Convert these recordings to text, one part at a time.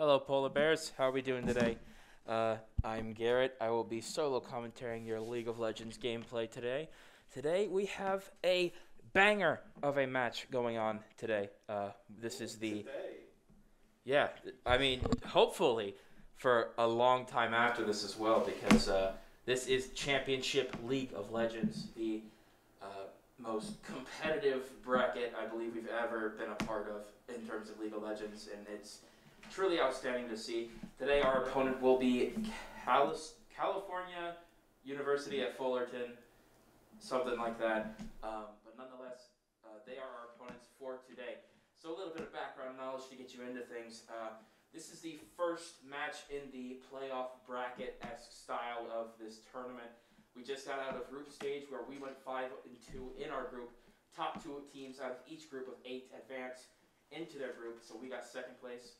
Hello, Polar Bears. How are we doing today? I'm Garrett. I will be solo commentating your League of Legends gameplay today. Today we have a banger of a match going on today. This is the yeah. I mean, hopefully for a long time after this as well, because this is Championship League of Legends, the uh, most competitive bracket I believe we've ever been a part of in terms of League of Legends, and it's truly outstanding to see. Today our opponent will be California University at Fullerton, something like that. But nonetheless, they are our opponents for today. So a little bit of background knowledge to get you into things. This is the first match in the playoff bracket-esque style of this tournament. We just got out of group stage where we went 5-2 in our group. Top two teams out of each group of 8 advance into their group. So we got second place.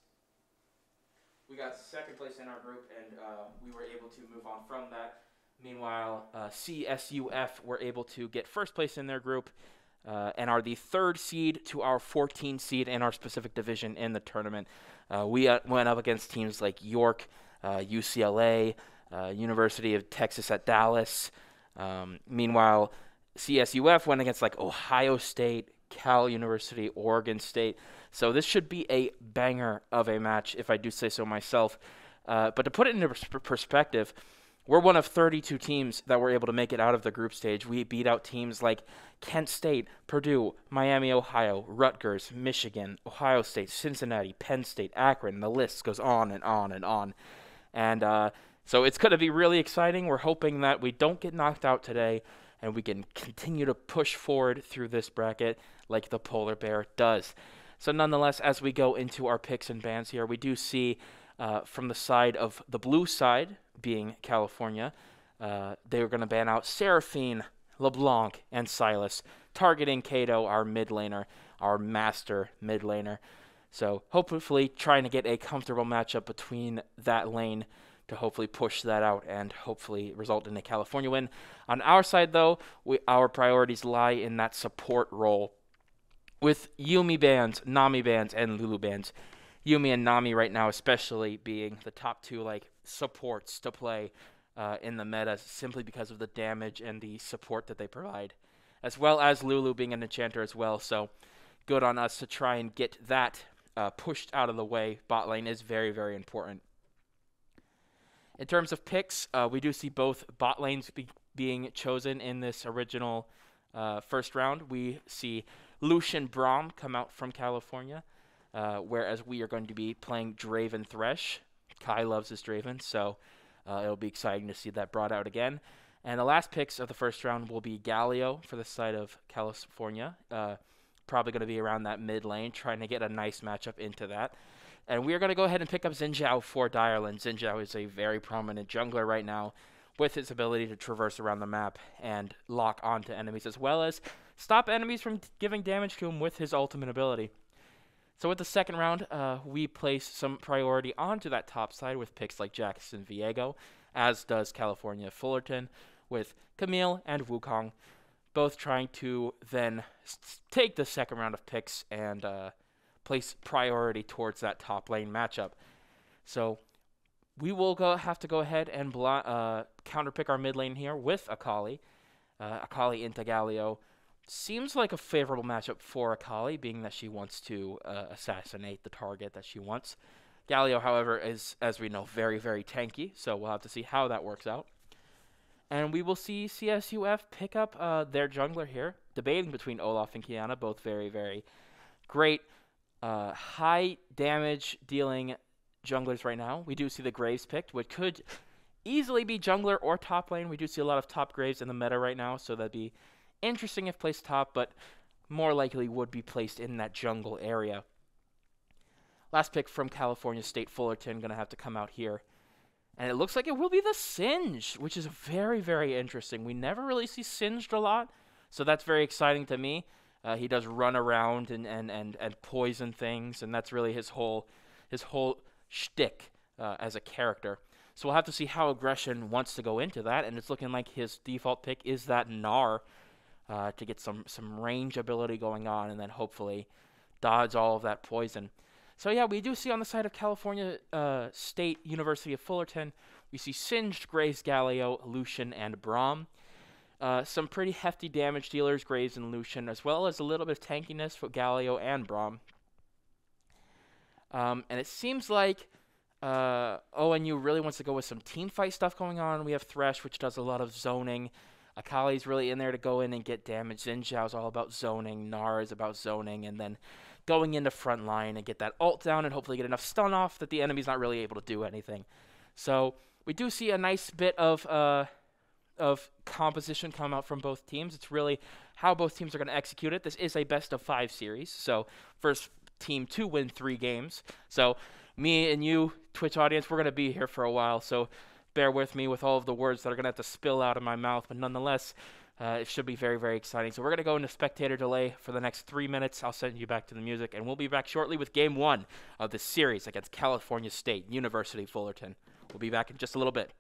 We got second place in our group, and we were able to move on from that. Meanwhile, CSUF were able to get first place in their group and are the third seed to our 14 seed in our specific division in the tournament. We went up against teams like York, UCLA, University of Texas at Dallas. Meanwhile, CSUF went against like Ohio State, Cal University, Oregon State. So this should be a banger of a match, if I do say so myself. But to put it into perspective, we're one of 32 teams that were able to make it out of the group stage. We beat out teams like Kent State, Purdue, Miami, Ohio, Rutgers, Michigan, Ohio State, Cincinnati, Penn State, Akron. The list goes on and on and on. And so it's going to be really exciting. We're hoping that we don't get knocked out today and we can continue to push forward through this bracket like the Polar Bear does. So nonetheless, as we go into our picks and bans here, we do see from the side of the blue side, being California, they were going to ban out Seraphine, LeBlanc, and Silas, targeting Kato, our mid laner, our master mid laner. So hopefully trying to get a comfortable matchup between that lane to hopefully push that out and hopefully result in a California win. On our side, though, our priorities lie in that support role with Yuumi bans, Nami bans, and Lulu bans. Yuumi and Nami right now especially being the top two like supports to play in the meta simply because of the damage and the support that they provide, as well as Lulu being an enchanter as well. So good on us to try and get that pushed out of the way. Bot lane is very, very important. In terms of picks, we do see both bot lanes being chosen in this original first round. We see Lucian Braum come out from California, whereas we are going to be playing Draven Thresh. Kai loves his Draven, so it'll be exciting to see that brought out again. And the last picks of the first round will be Galio for the side of California. Probably going to be around that mid lane, trying to get a nice matchup into that. And we are going to go ahead and pick up Xin Zhao for Direland. Xin Zhao is a very prominent jungler right now with his ability to traverse around the map and lock onto enemies, as well as stop enemies from giving damage to him with his ultimate ability. So with the second round, we place some priority onto that top side with picks like Jackson Viego, as does California Fullerton, with Camille and Wukong, both trying to then take the second round of picks and place priority towards that top lane matchup. So we will have to go ahead and counterpick our mid lane here with Akali. Akali into Galio. Seems like a favorable matchup for Akali, being that she wants to assassinate the target that she wants. Galio, however, is, as we know, very, very tanky, so we'll have to see how that works out. And we will see CSUF pick up their jungler here, debating between Olaf and Kiana, both very, very great high damage dealing junglers right now. We do see the Graves picked, which could easily be jungler or top lane. We do see a lot of top Graves in the meta right now, so that'd be interesting if placed top, but more likely would be placed in that jungle area. Last pick from California State, Fullerton, going to have to come out here. And it looks like it will be the Singed, which is very, very interesting. We never really see Singed a lot, so that's very exciting to me. He does run around and poison things, and that's really his whole shtick as a character. So we'll have to see how Aggression wants to go into that, and it's looking like his default pick is that Gnar to get some range ability going on, and then hopefully dodge all of that poison. So yeah, we do see on the side of California State University of Fullerton, we see Singed, Graves, Galio, Lucian, and Braum. Some pretty hefty damage dealers, Graves and Lucian, as well as a little bit of tankiness for Galio and Braum. And it seems like ONU really wants to go with some team fight stuff going on. We have Thresh, which does a lot of zoning. Akali's really in there to go in and get damage. Zinjiao's all about zoning. Nara is about zoning. And then going into front line and get that ult down and hopefully get enough stun off that the enemy's not really able to do anything. So we do see a nice bit of composition come out from both teams. It's really how both teams are going to execute it. This is a best-of-5 series, so first team to win 3 games. So me and you, Twitch audience, we're going to be here for a while, so bear with me with all of the words that are going to have to spill out of my mouth, but nonetheless, it should be very, very exciting. So we're going to go into spectator delay for the next 3 minutes. I'll send you back to the music, and we'll be back shortly with Game 1 of this series against California State University Fullerton. We'll be back in just a little bit.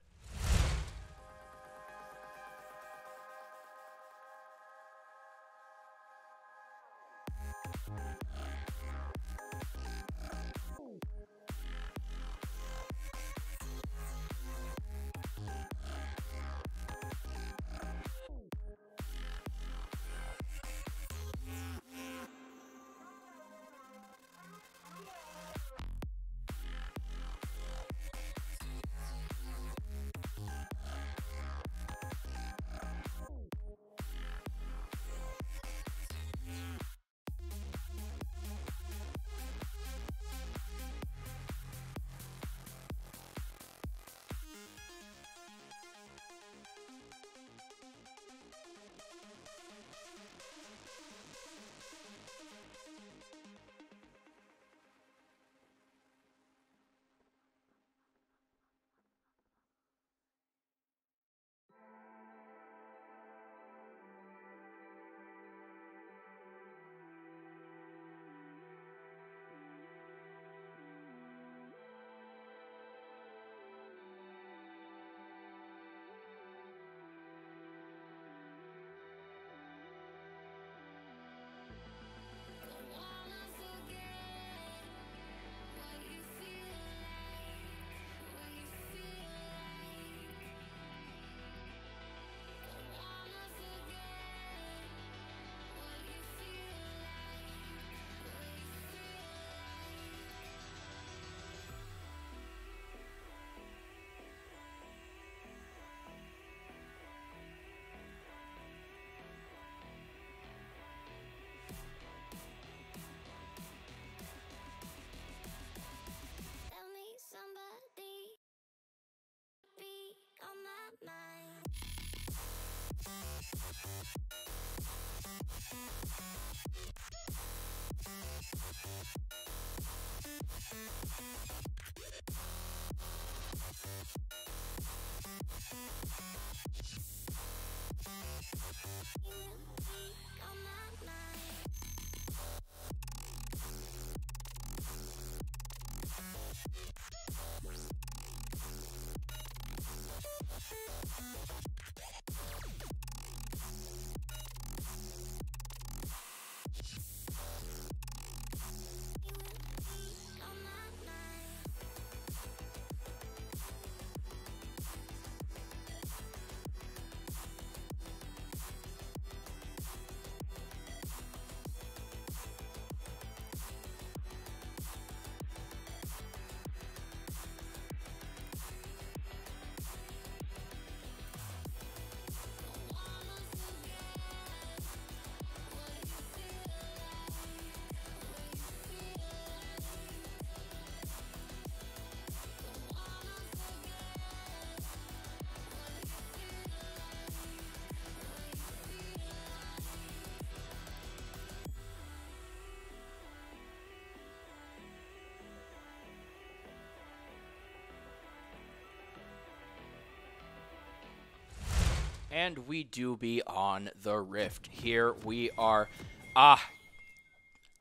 And we do be on the Rift. Here we are.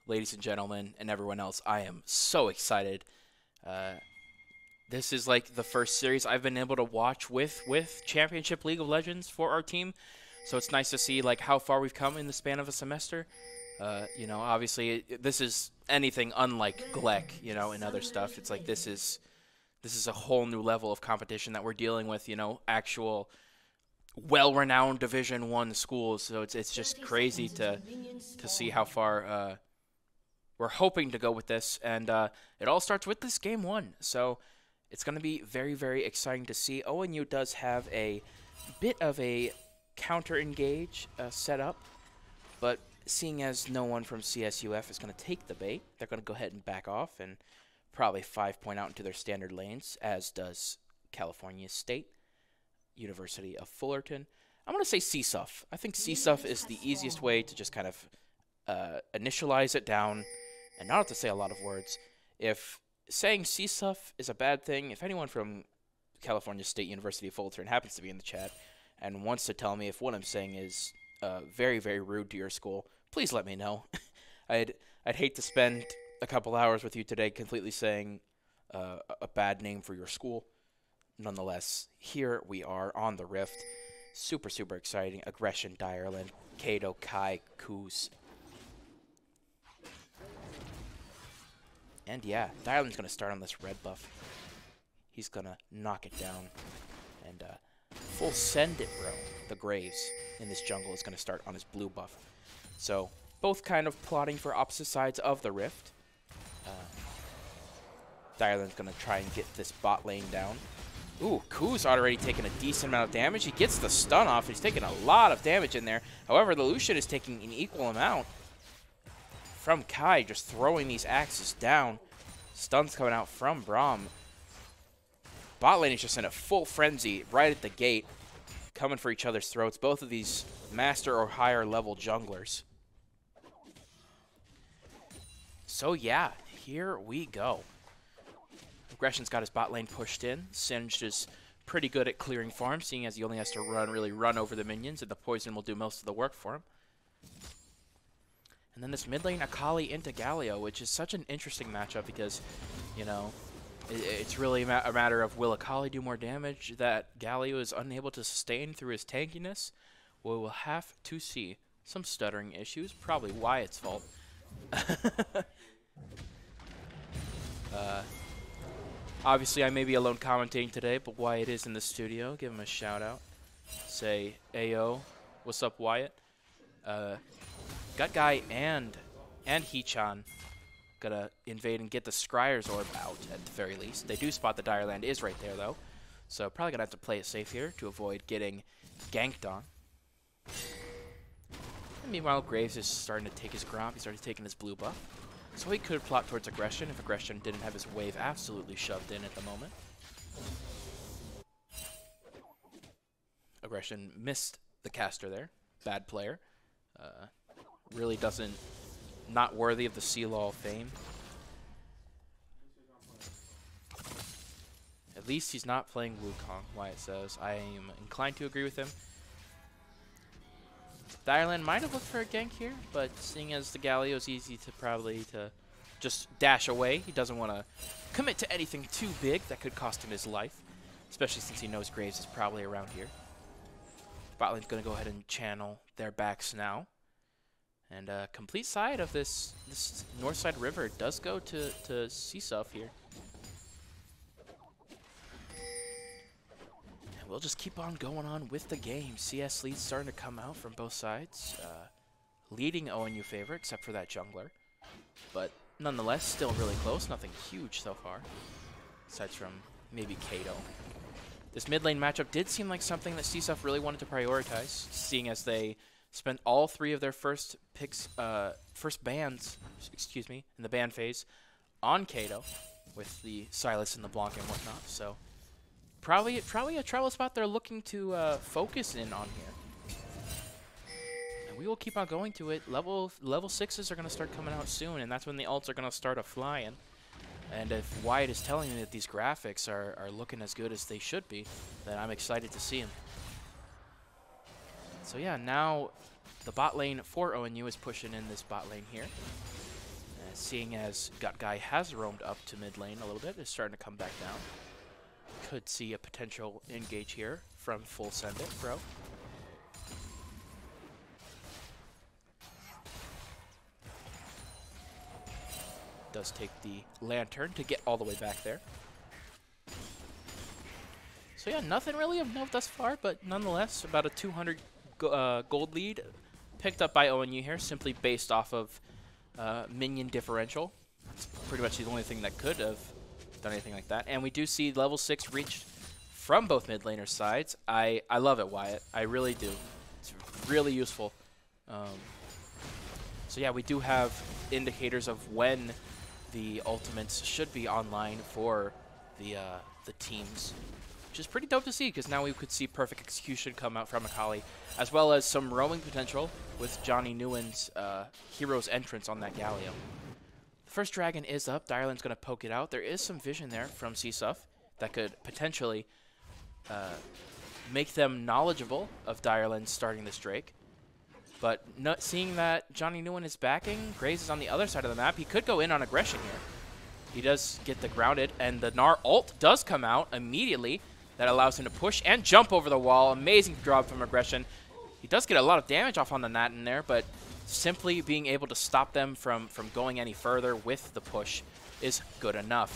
Ladies and gentlemen, and everyone else, I am so excited. This is like the first series I've been able to watch with Championship League of Legends for our team. So it's nice to see like how far we've come in the span of a semester. You know, obviously this is anything unlike Gleck, you know, and other stuff. It's like this is a whole new level of competition that we're dealing with, you know, actual well-renowned Division 1 schools. So it's just crazy to see how far we're hoping to go with this, and it all starts with this game 1. So it's going to be very, very exciting to see. ONU does have a bit of a counter-engage set up, but seeing as no one from CSUF is going to take the bait, they're going to go ahead and back off and probably 5-point out into their standard lanes, as does California State, University of Fullerton. I'm going to say CSUF. I think CSUF is the easiest way to just kind of initialize it down and not have to say a lot of words. If saying CSUF is a bad thing, if anyone from California State University of Fullerton happens to be in the chat and wants to tell me if what I'm saying is very, very rude to your school, please let me know. I'd hate to spend a couple hours with you today completely saying a bad name for your school. Nonetheless, here we are on the Rift. Super, super exciting. Aggression, Direland, Kato, Kai, Kuz. And yeah, Direland's going to start on this red buff. He's going to knock it down. And full send it, bro. The Graves in this jungle is going to start on his blue buff. So both kind of plotting for opposite sides of the Rift. Direland's going to try and get this bot lane down. Ooh, Kuz already taking a decent amount of damage. He gets the stun off. He's taking a lot of damage in there. However, the Lucian is taking an equal amount from Kai, just throwing these axes down. Stuns coming out from Braum. Bot lane is just in a full frenzy right at the gate, coming for each other's throats. Both of these master or higher level junglers. So yeah, here we go. Aggression's got his bot lane pushed in. Singed is pretty good at clearing farms, seeing as he only has to really run over the minions, and the poison will do most of the work for him. And then this mid lane Akali into Galio, which is such an interesting matchup because, you know, it's really a matter of will Akali do more damage that Galio is unable to sustain through his tankiness? Well, we'll have to see. Some stuttering issues, probably Wyatt's fault. Obviously, I may be alone commentating today, but Wyatt is in the studio. Give him a shout out. Say, Ayo, what's up, Wyatt? Gut Guy and Hee-chan gonna invade and get the Scryer's Orb out at the very least. They do spot the Direland is right there, though. So probably gonna have to play it safe here to avoid getting ganked on. And meanwhile, Graves is starting to take his Gromp. He's already taking his blue buff. So he could plot towards Aggression if Aggression didn't have his wave absolutely shoved in at the moment. Aggression missed the caster there. Bad player. Really doesn't... Not worthy of the CLOL fame. At least he's not playing Wukong, Wyatt says. I am inclined to agree with him. Direland might have looked for a gank here, but seeing as the Galio is easy to probably just dash away, he doesn't want to commit to anything too big that could cost him his life, especially since he knows Graves is probably around here. Bot lane's going to go ahead and channel their backs now. And complete side of this north side river does go to CSUF here. And we'll just keep on going on with the game. CS leads starting to come out from both sides. Leading ONU favor, except for that jungler. But nonetheless, still really close. Nothing huge so far. Aside from maybe Kato. This mid lane matchup did seem like something that CSUF really wanted to prioritize, seeing as they spent all three of their first bans, in the ban phase on Kato, with the Silas and the Blanc and whatnot. So probably a trouble spot they're looking to focus in on here. And we will keep on going to it. Level 6s are going to start coming out soon, and that's when the ults are going to start a-flying. And if Wyatt is telling me that these graphics are looking as good as they should be, then I'm excited to see them. So yeah, now the bot lane for ONU is pushing in this bot lane here. Seeing as Gut Guy has roamed up to mid lane a little bit, is starting to come back down. Could see a potential engage here from full send it, bro. does take the lantern to get all the way back there. So yeah, nothing really of note thus far, but nonetheless, about a 200 gold lead picked up by ONU here, simply based off of minion differential. It's pretty much the only thing that could have done anything like that. And we do see level 6 reached from both mid laners' sides. I love it, Wyatt. I really do. It's really useful. So yeah, we do have indicators of when the ultimates should be online for the teams, which is pretty dope to see, because now we could see perfect execution come out from Akali, as well as some roaming potential with Johnny Nguyen's hero's entrance on that Galio. The first dragon is up. Direland's going to poke it out. There is some vision there from CSUF that could potentially make them knowledgeable of Direland starting this Drake. But not seeing that Johnny Nguyen is backing, Graze is on the other side of the map. He could go in on aggression here. He does get the grounded, and the Gnar ult does come out immediately. That allows him to push and jump over the wall. Amazing drop from aggression. He does get a lot of damage off on the Nat in there, but simply being able to stop them from going any further with the push is good enough.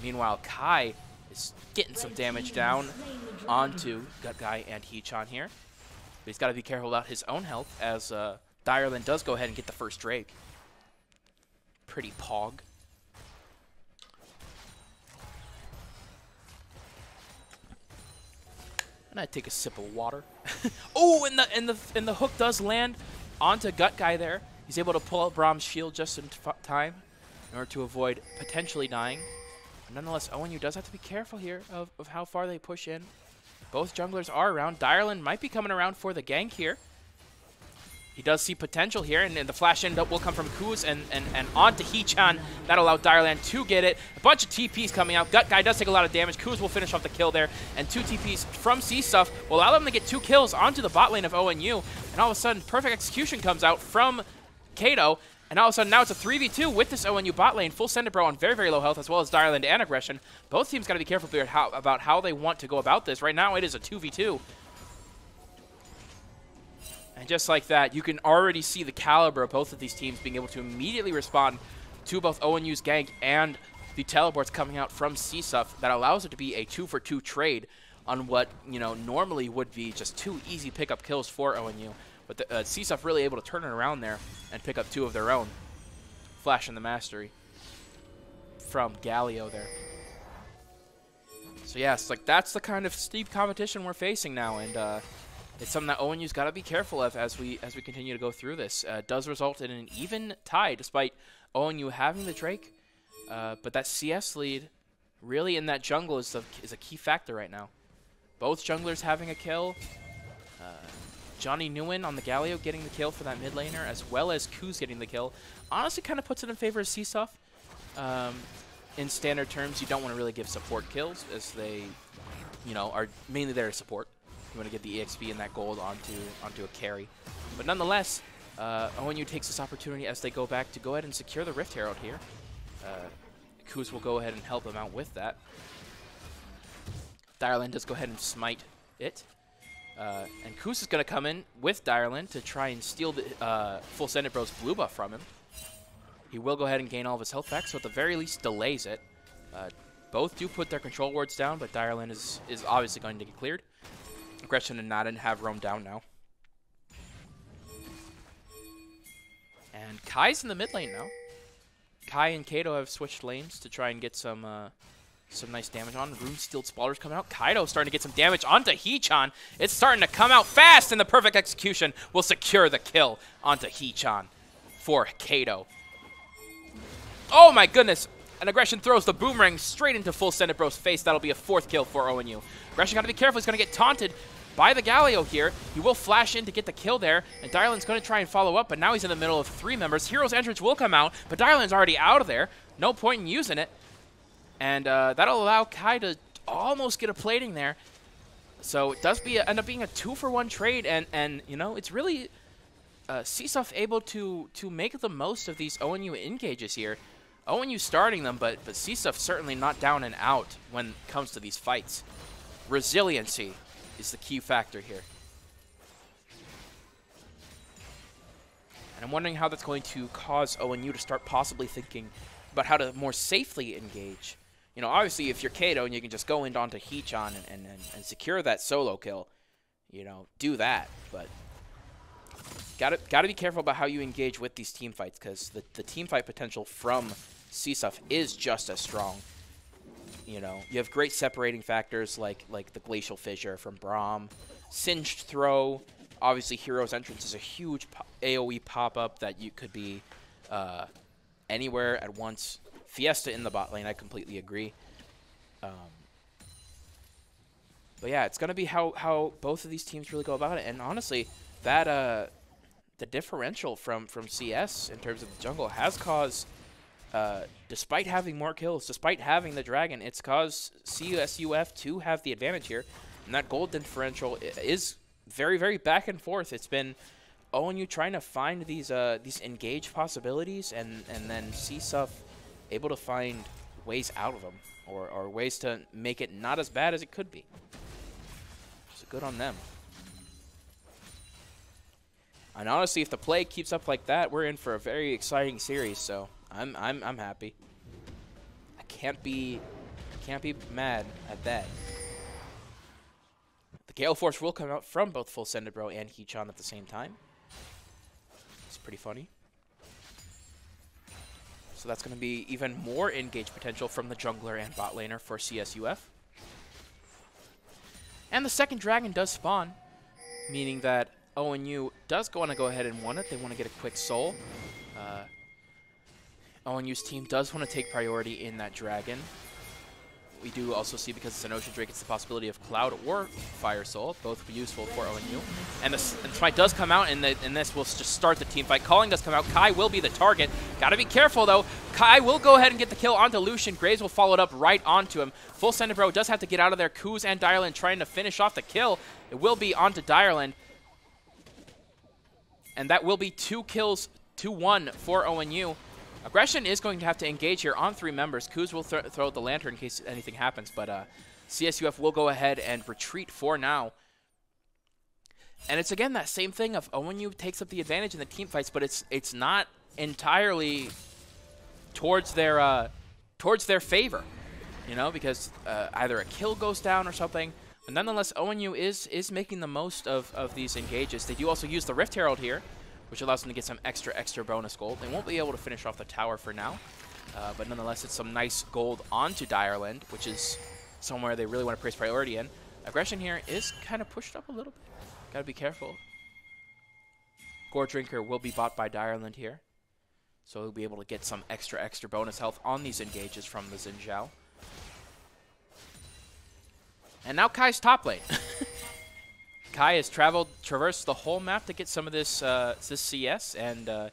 Meanwhile, Kai is getting some damage down onto Gut Guy and Hee-chan here. But he's got to be careful about his own health, as Direland does go ahead and get the first Drake. Pretty pog. And I take a sip of water. Oh, and the hook does land onto Gut Guy there. He's able to pull out Brahm's shield just in time in order to avoid potentially dying. But nonetheless, ONU does have to be careful here of how far they push in. Both junglers are around. Direland might be coming around for the gank here. He does see potential here, and the flash in will come from Kuz and onto Hee-chan. That allowed Direland to get it. A bunch of TPs coming out. Gut Guy does take a lot of damage. Kuz will finish off the kill there, and 2 TPs from CSUF will allow them to get 2 kills onto the bot lane of ONU. And all of a sudden, perfect execution comes out from Kato, and all of a sudden now it's a 3v2 with this ONU bot lane. Full Sendebro on very, very low health, as well as Direland and aggression. Both teams got to be careful about how they want to go about this. Right now, it is a 2v2. And just like that, you can already see the caliber of both of these teams being able to immediately respond to both ONU's gank and the teleports coming out from CSUF that allows it to be a 2-for-2 trade on what, normally would be just 2 easy pickup kills for ONU. But the, CSUF really able to turn it around there and pick up 2 of their own. Flash in the mastery from Galio there. So yes, like that's the kind of steep competition we're facing now, and it's something that ONU's got to be careful of as we continue to go through this. It does result in an even tie, despite ONU having the Drake. But that CS lead, really in that jungle, is a key factor right now. Both junglers having a kill. Johnny Nguyen on the Galio getting the kill for that mid laner, as well as Kuz getting the kill. Honestly, kind of puts it in favor of CSUF. In standard terms, you don't want to really give support kills, as they, are mainly there to support. You want to get the EXP and that gold onto a carry. But nonetheless, ONU takes this opportunity as they go back to go ahead and secure the Rift Herald here. Kuz will go ahead and help him out with that. Direland does go ahead and smite it. And Kuz is going to come in with Direland to try and steal the Full Sendebro's blue buff from him. He will go ahead and gain all of his health back, so at the very least delays it. Both do put their control wards down, but Direland is obviously going to get cleared. Aggression and Nadin have roamed down now. And Kai's in the mid lane now. Kai and Kato have switched lanes to try and get some nice damage on. Rune-Steeled Spalter's coming out. Kaito starting to get some damage onto Hee-chan. It's starting to come out fast, and the perfect execution will secure the kill onto Hee-chan for Kato. Oh my goodness! And Aggression throws the boomerang straight into Full Sendebro's face. That'll be a 4th kill for ONU. Aggression got to be careful. He's going to get taunted by the Galio here. He will flash in to get the kill there, and Direland's going to try and follow up, but now he's in the middle of 3 members. Hero's entrance will come out, but Direland's already out of there. No point in using it. And that'll allow Kai to almost get a plating there. So it does end up being a 2-for-1 trade, and it's really CSUF able to make the most of these ONU engages here. ONU starting them, but CSUF certainly not down and out when it comes to these fights. Resiliency is the key factor here. And I'm wondering how that's going to cause ONU to start possibly thinking about how to more safely engage. You know, obviously, if you're Kato and you can just go in onto Heechon and secure that solo kill, you know, do that. But gotta be careful about how you engage with these team fights, because the team fight potential from CSUF is just as strong. You know, you have great separating factors like the Glacial Fissure from Braum, Singed Throw. Obviously, Hero's Entrance is a huge AoE pop-up that you could be anywhere at once. Fiesta in the bot lane, I completely agree. But yeah, it's going to be how both of these teams really go about it. And honestly, that the differential from CS in terms of the jungle has caused, despite having more kills, despite having the dragon, it's caused CSUF to have the advantage here. And that gold differential is very, very back and forth. It's been ONU trying to find these engage possibilities, and then CSUF able to find ways out of them, or ways to make it not as bad as it could be. So good on them. And honestly, if the play keeps up like that, we're in for a very exciting series. So I'm happy. I can't be mad at that. The Gale Force will come out from both Full Sended Bro and Heechon at the same time. It's pretty funny. So that's going to be even more engage potential from the jungler and bot laner for CSUF. And the second dragon does spawn, meaning that ONU does want to go ahead and want it. They want to get a quick soul. ONU's team does want to take priority in that dragon. We do also see, because it's an Ocean Drake, it's the possibility of Cloud or Fire Soul, both useful for ONU. And the smite does come out, and this will just start the team fight. Calling does come out. Kai will be the target. Gotta be careful, though. Kai will go ahead and get the kill onto Lucian. Graves will follow it up right onto him. Full Sended Bro does have to get out of there. Kuz and Direland trying to finish off the kill. It will be onto Direland. And that will be 2 kills to 1 for ONU. Aggression is going to have to engage here on 3 members. Kuz will throw the lantern in case anything happens, but CSUF will go ahead and retreat for now. And it's again that same thing of ONU takes up the advantage in the team fights, but it's not entirely towards their favor, you know, because either a kill goes down or something. But nonetheless, ONU is making the most of these engages. They do also use the Rift Herald here, which allows them to get some extra bonus gold. They won't be able to finish off the tower for now, but nonetheless, it's some nice gold onto Direland, which is somewhere they really want to place priority in. Aggression here is kind of pushed up a little bit. Gotta be careful. Gore Drinker will be bought by Direland here, so he'll be able to get some extra bonus health on these engages from the Xin Zhao. And now Kai's top lane. Kai has traversed the whole map to get some of this CS, and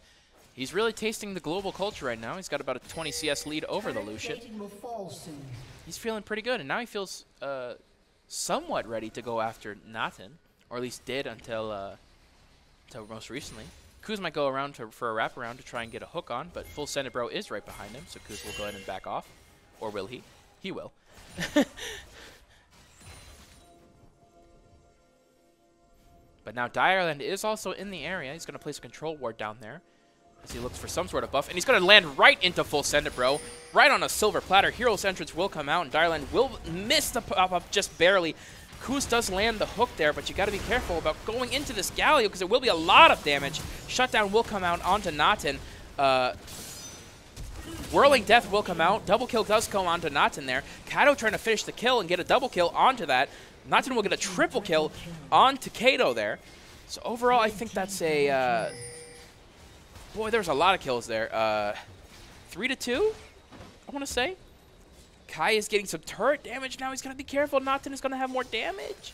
he's really tasting the global culture right now. He's got about a 20 CS lead over the Lucian. He's feeling pretty good, and now he feels somewhat ready to go after Nathan, or at least did until most recently. Kuz might go around for a wraparound to try and get a hook on, but Full Sended Bro is right behind him, so Kuz will go ahead and back off. Or will he? He will. But now Direland is also in the area. He's going to place a control ward down there as he looks for some sort of buff. And he's going to land right into Full Sended Bro, right on a silver platter. Hero's Entrance will come out, and Direland will miss the pop-up just barely. Kuz does land the hook there, but you got to be careful about going into this Galio because it will be a lot of damage. Shutdown will come out onto Naten. Whirling Death will come out. Double kill does come onto Naten there. Kato trying to finish the kill and get a double kill onto that. Naten will get a triple kill onto Kato there. So overall, I think that's a... boy, there's a lot of kills there. 3-2, I want to say. Kai is getting some turret damage now. He's going to be careful. Naten is going to have more damage.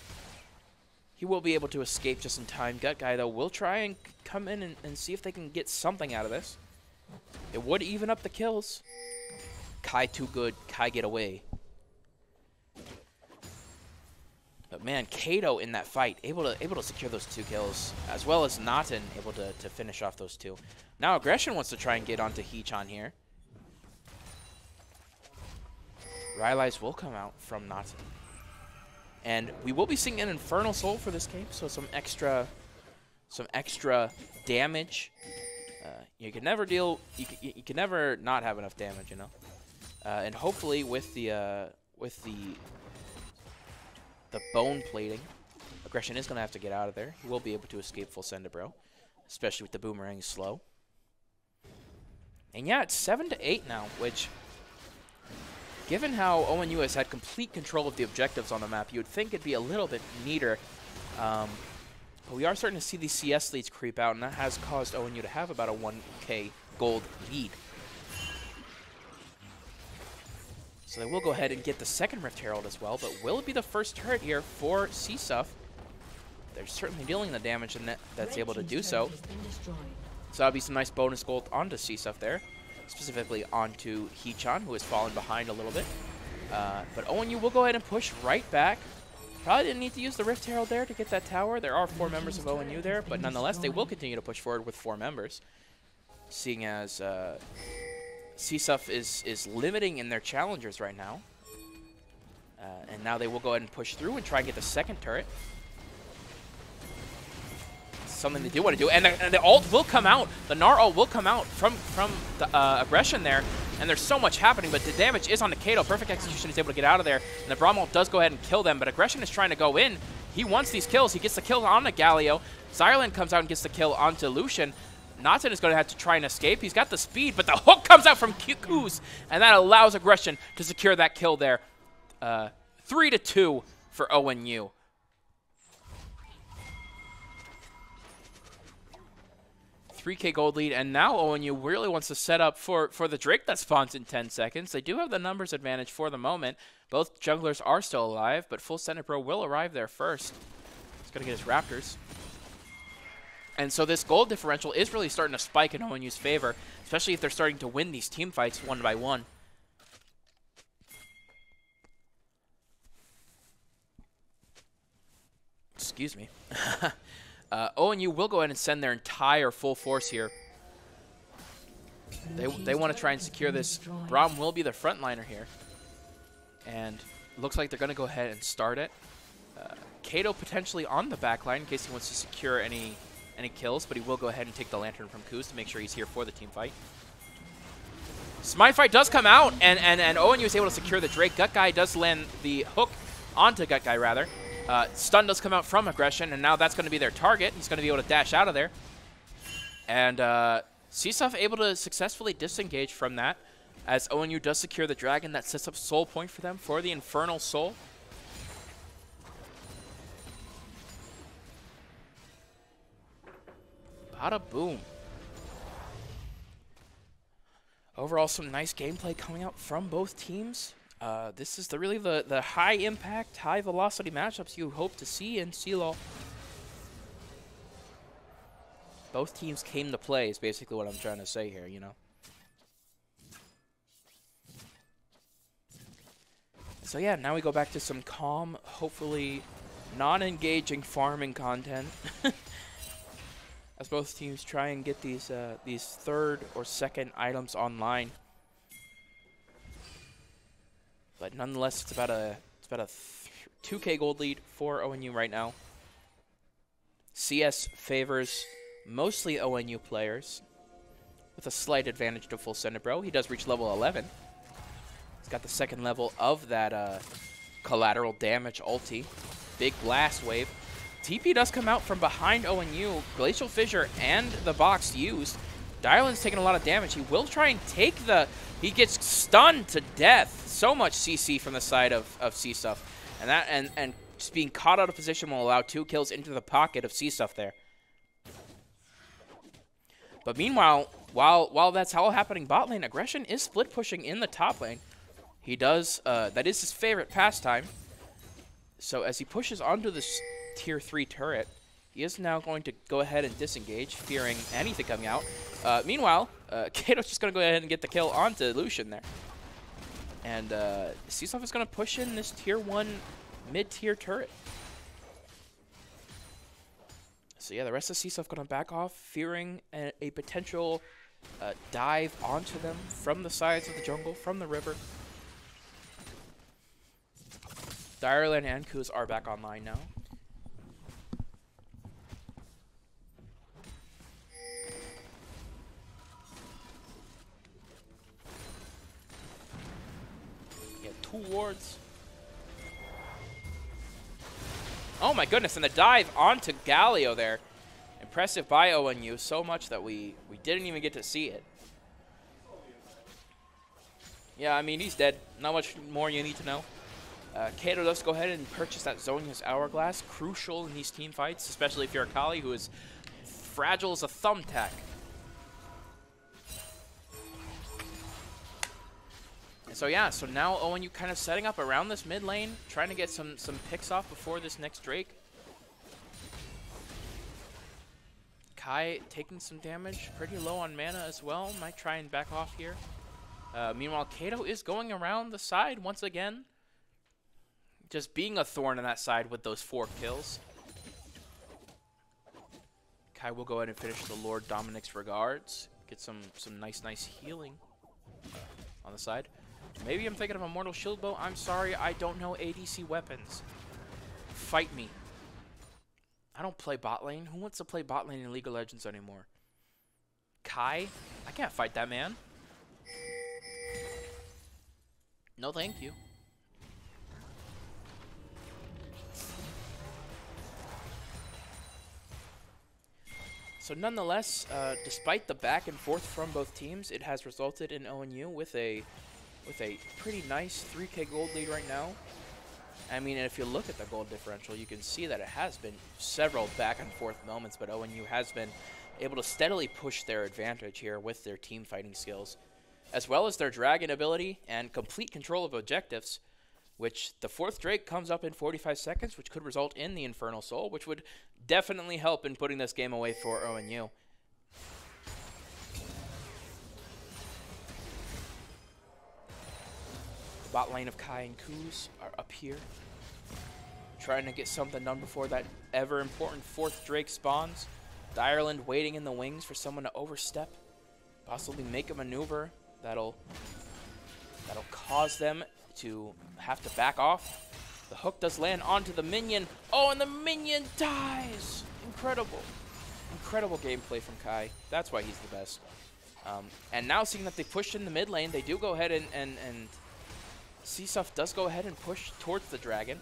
He will be able to escape just in time. Gut Guy, though, will try and come in and see if they can get something out of this. It would even up the kills. Kai too good. Kai get away. But man, Kato in that fight, able to secure those 2 kills, as well as Naten able to finish off those 2. Now Aggression wants to try and get onto Heechon here. Rylai's will come out from Naten. And we will be seeing an Infernal Soul for this game, so some extra damage You can never deal. You can never not have enough damage, you know. And hopefully with the bone plating, Aggression is gonna have to get out of there. He will be able to escape full send, bro, especially with the boomerang slow. And yeah, it's 7-8 now, which, given how ONU has had complete control of the objectives on the map, you would think it'd be a little bit neater. But we are starting to see these CS leads creep out, and that has caused ONU to have about a 1K gold lead. So they will go ahead and get the second Rift Herald as well, but will it be the first turret here for CSUF? They're certainly dealing the damage and that's able to do so. So that'll be some nice bonus gold onto CSUF there, specifically onto Hee-chan, who has fallen behind a little bit. But ONU will go ahead and push right back. Probably didn't need to use the Rift Herald there to get that tower. There are 4 members of ONU there, but nonetheless, they will continue to push forward with 4 members, seeing as CSUF is limiting in their challengers right now. And now they will go ahead and push through and try and get the second turret. Something they do want to do, and the ult will come out. The Gnar ult will come out from the Aggression there, and there's so much happening, but the damage is on the Kato. Perfect execution is able to get out of there, and the Braum ult does go ahead and kill them, but Aggression is trying to go in. He wants these kills. He gets the kill on the Galio. Zyerland comes out and gets the kill onto Lucian. Naten is going to have to try and escape. He's got the speed, but the hook comes out from Kuz, and that allows Aggression to secure that kill there. 3-2 for ONU. 3K gold lead, and now ONU really wants to set up for the Drake that spawns in 10 seconds. They do have the numbers advantage for the moment. Both junglers are still alive, but full Senate Pro will arrive there first. He's going to get his Raptors. And so this gold differential is really starting to spike in ONU's favor, especially if they're starting to win these team fights one by one. Excuse me. ONU will go ahead and send their entire full force here. They want to try and secure this. Braum will be the frontliner here. And looks like they're going to go ahead and start it. Kato potentially on the back line in case he wants to secure any kills, but he will go ahead and take the Lantern from Kuz to make sure he's here for the team fight. Smite Fight does come out, and ONU is able to secure the Drake. Gut Guy does land the hook onto Gut Guy, rather. Stun does come out from Aggression, and now that's going to be their target. He's going to be able to dash out of there. And CSUF able to successfully disengage from that, as ONU does secure the Dragon. That sets up Soul Point for them for the Infernal Soul. Bada boom. Overall, some nice gameplay coming out from both teams. This is really the high-impact, high-velocity matchups you hope to see in CLOL. Both teams came to play is basically what I'm trying to say here, you know. So yeah, now we go back to some calm, hopefully non-engaging farming content. As both teams try and get these third or second items online. But nonetheless, it's about a 2K gold lead for ONU right now. CS favors mostly ONU players with a slight advantage to full Sender Bro. He does reach level 11. He's got the second level of that collateral damage ulti. Big blast wave. TP does come out from behind ONU. Glacial Fissure and the box used. Dylan's taking a lot of damage. He will try and take the... He gets stunned to death. So much CC from the side of CSUF. And just being caught out of position will allow 2 kills into the pocket of CSUF there. But meanwhile, while that's all happening bot lane, Aggression is split pushing in the top lane. He does... that is his favorite pastime. So as he pushes onto this tier 3 turret, he is now going to go ahead and disengage, fearing anything coming out. Meanwhile, Kato's just going to go ahead and get the kill onto Lucian there. And CSUF is going to push in this tier 1 mid-tier turret. So yeah, the rest of CSUF going to back off, fearing a potential dive onto them from the sides of the jungle, from the river. Direland and Kuz are back online now. wards. Oh my goodness, and the dive onto Galio there. Impressive by ONU, so much that we didn't even get to see it. Yeah, I mean, he's dead. Not much more you need to know. Kato does go ahead and purchase that Zhonya's Hourglass. Crucial in these team fights, especially if you're a Kali who is fragile as a thumbtack. And so yeah, so now ONU kind of setting up around this mid lane, trying to get some picks off before this next Drake. Kai taking some damage, pretty low on mana as well. Might try and back off here. Meanwhile, Kato is going around the side once again. Just being a thorn on that side with those 4 kills. Kai will go ahead and finish the Lord Dominic's regards. Get some nice healing on the side. Maybe I'm thinking of a Mortal Shield Bow. I'm sorry, I don't know ADC weapons. Fight me. I don't play bot lane. Who wants to play bot lane in League of Legends anymore? Kai? I can't fight that man. No, thank you. So nonetheless, despite the back and forth from both teams, it has resulted in ONU with a pretty nice 3K gold lead right now. I mean, if you look at the gold differential, you can see that it has been several back and forth moments, but ONU has been able to steadily push their advantage here with their team fighting skills, as well as their dragon ability and complete control of objectives, which the 4th Drake comes up in 45 seconds, which could result in the Infernal Soul, which would definitely help in putting this game away for ONU. Bot lane of Kai and Kuz are up here, trying to get something done before that ever-important 4th Drake spawns. Direland waiting in the wings for someone to overstep, possibly make a maneuver that'll cause them to have to back off. The hook does land onto the minion. Oh, and the minion dies! Incredible. Incredible gameplay from Kai. That's why he's the best. And now seeing that they pushed in the mid lane, they do go ahead and CSUF does go ahead and push towards the dragon.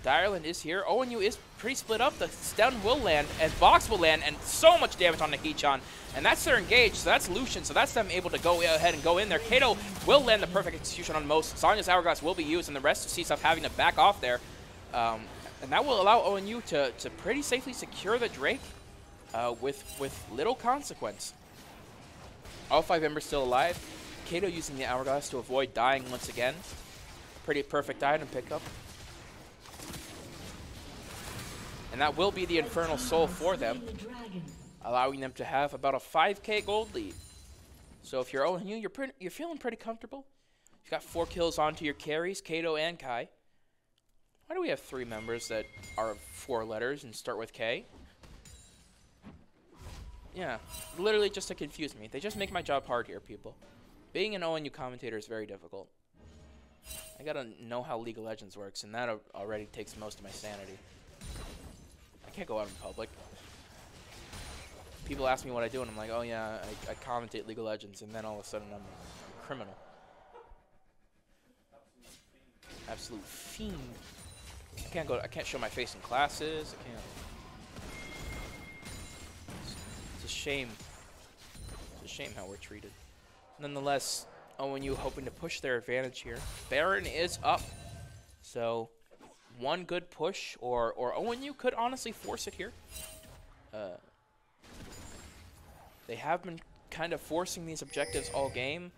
Direland is here. ONU is pretty split up. The stun will land, and Box will land, and so much damage on Nahichan. And that's their engage, so that's Lucian, so that's them able to go ahead and go in there. Kato will land the perfect execution on most. Sonya's Hourglass will be used, and the rest of CSUF having to back off there. And that will allow ONU to pretty safely secure the Drake with little consequence. All 5 members still alive. Kato using the Hourglass to avoid dying once again. Pretty perfect item pickup. And that will be the Infernal Soul for them, allowing them to have about a 5K gold lead. So if you're ONU, you're feeling pretty comfortable. You've got 4 kills onto your carries, Kato and Kai. Why do we have 3 members that are 4 letters and start with K? Yeah, literally just to confuse me. They just make my job hard here, people. Being an ONU commentator is very difficult. I gotta know how League of Legends works, and that already takes most of my sanity. I can't go out in public. People ask me what I do, and I'm like, oh yeah, I commentate League of Legends, and then all of a sudden I'm a criminal. Absolute fiend. I can't show my face in classes. I can't. It's a shame. It's a shame how we're treated. Nonetheless, ONU hoping to push their advantage here. Baron is up, so one good push, or ONU could honestly force it here. They have been kind of forcing these objectives all game,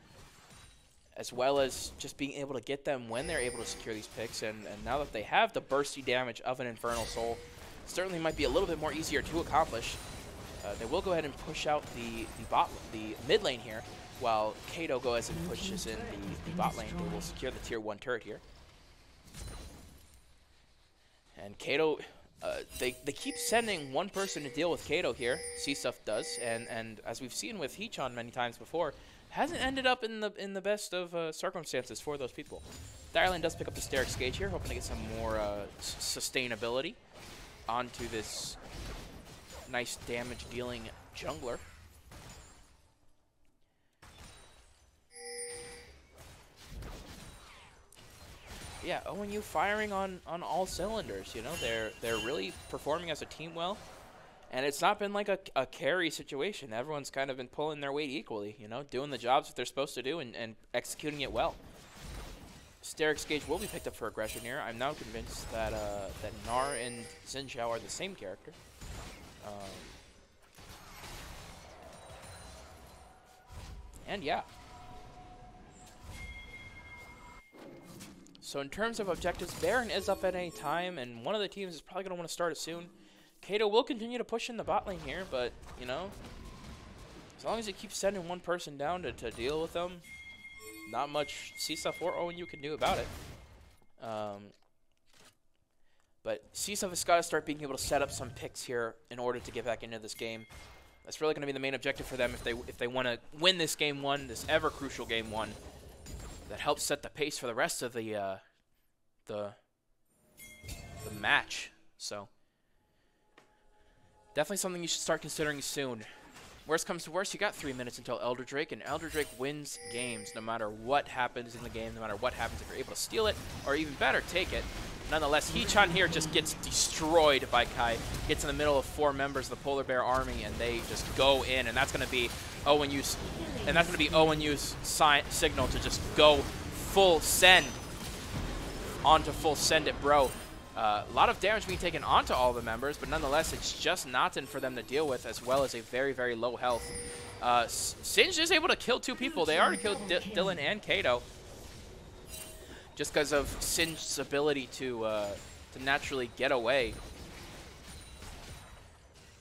as well as just being able to get them when they're able to secure these picks. And now that they have the bursty damage of an Infernal Soul, it certainly might be a little bit more easier to accomplish. They will go ahead and push out the mid lane here, while Kato goes and pushes in the bot lane. They will secure the tier 1 turret here. And Kato, they keep sending one person to deal with Kato here. CSUF does, and as we've seen with Hee-chan many times before, hasn't ended up in the best of circumstances for those people. Direland does pick up the Sterix Gauge here, hoping to get some more sustainability onto this nice damage-dealing jungler. yeah, ONU firing on all cylinders. You know, they're really performing as a team well, and it's not been like a carry situation. Everyone's kind of been pulling their weight equally. You know, doing the jobs that they're supposed to do and executing it well. Sterek's Gauge will be picked up for aggression here. I'm now convinced that that Gnar and Xin Zhao are the same character. And yeah. So in terms of objectives, Baron is up at any time, and one of the teams is probably going to want to start it soon. Kato will continue to push in the bot lane here, but, you know, as long as it keeps sending one person down to deal with them, not much CSUF or ONU can do about it. But CSUF has got to start being able to set up some picks here in order to get back into this game. That's really going to be the main objective for them if they want to win this game one, this ever crucial game one. That helps set the pace for the rest of the match. So definitely something you should start considering soon. Worst comes to worst, you got 3 minutes until Elder Drake, and Elder Drake wins games no matter what happens in the game, no matter what happens if you're able to steal it, or even better, take it. Nonetheless, Hee-chan here just gets destroyed by Kai. Gets in the middle of 4 members of the Polar Bear Army, and they just go in, and that's going to be ONU's, signal to just go full send onto full send it, bro. A lot of damage being taken onto all the members, but nonetheless, it's just nothing for them to deal with, as well as a very, very low health. Singe is able to kill 2 people. They already killed Dylan and Kato, just because of Singe's ability to naturally get away.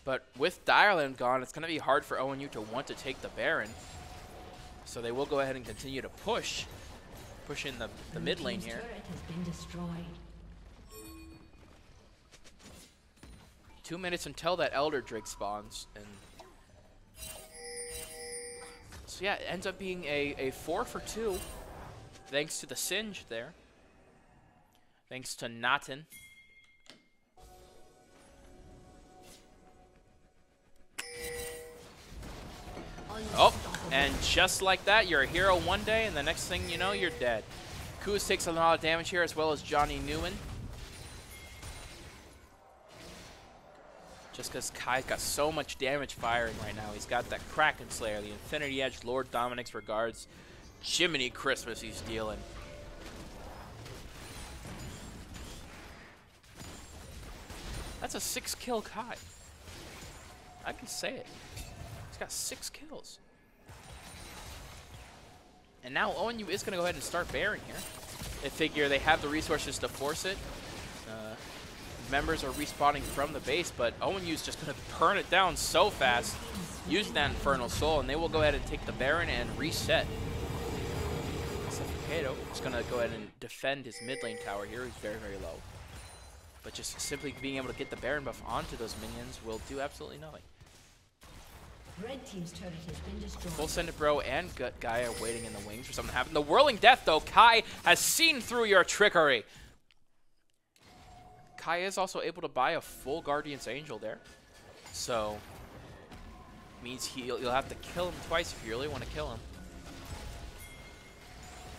But with Direland gone, it's going to be hard for ONU to want to take the Baron. So they will go ahead and continue to push in the mid lane here. Has been destroyed. 2 minutes until that Elder Drake spawns, and so yeah, it ends up being a 4 for 2, thanks to the Singe there, thanks to Naten. Oh, and just like that, you're a hero one day, and the next thing you know, you're dead. Kuz takes a lot of damage here, as well as Johnny Newman. Just because Kai's got so much damage firing right now. He's got that Kraken Slayer, the Infinity Edge, Lord Dominic's Regards. Jiminy Christmas he's dealing. That's a 6-kill Kai. I can say it. He's got 6 kills. And now ONU is going to go ahead and start Baron here. They figure they have the resources to force it. Members are respawning from the base, but ONU is just going to burn it down so fast using that Infernal Soul, and they will go ahead and take the Baron and reset. Except for Kato, who's going to go ahead and defend his mid lane tower here. He's very, very low. But just simply being able to get the Baron buff onto those minions will do absolutely nothing. Red team's turret has been destroyed. Full Send It Bro and Guy are waiting in the wings for something to happen. The Whirling Death, though, Kai has seen through your trickery. Kai is also able to buy a full Guardian's Angel there. So, means you'll have to kill him twice if you really want to kill him.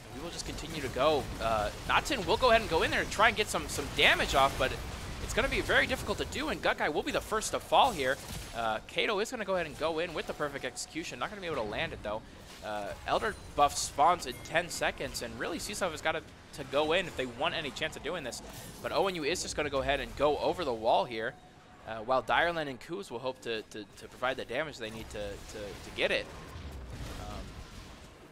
And we will just continue to go. Naten will go ahead and go in there and try and get some damage off, but it's going to be very difficult to do, and Gut Guy will be the first to fall here. Kato is going to go ahead and go in with the perfect execution. Not going to be able to land it, though. Elder buff spawns in 10 seconds, and really CSUF has got to go in if they want any chance of doing this. But ONU is just going to go ahead and go over the wall here, while Direland and Kuz will hope to provide the damage they need to get it.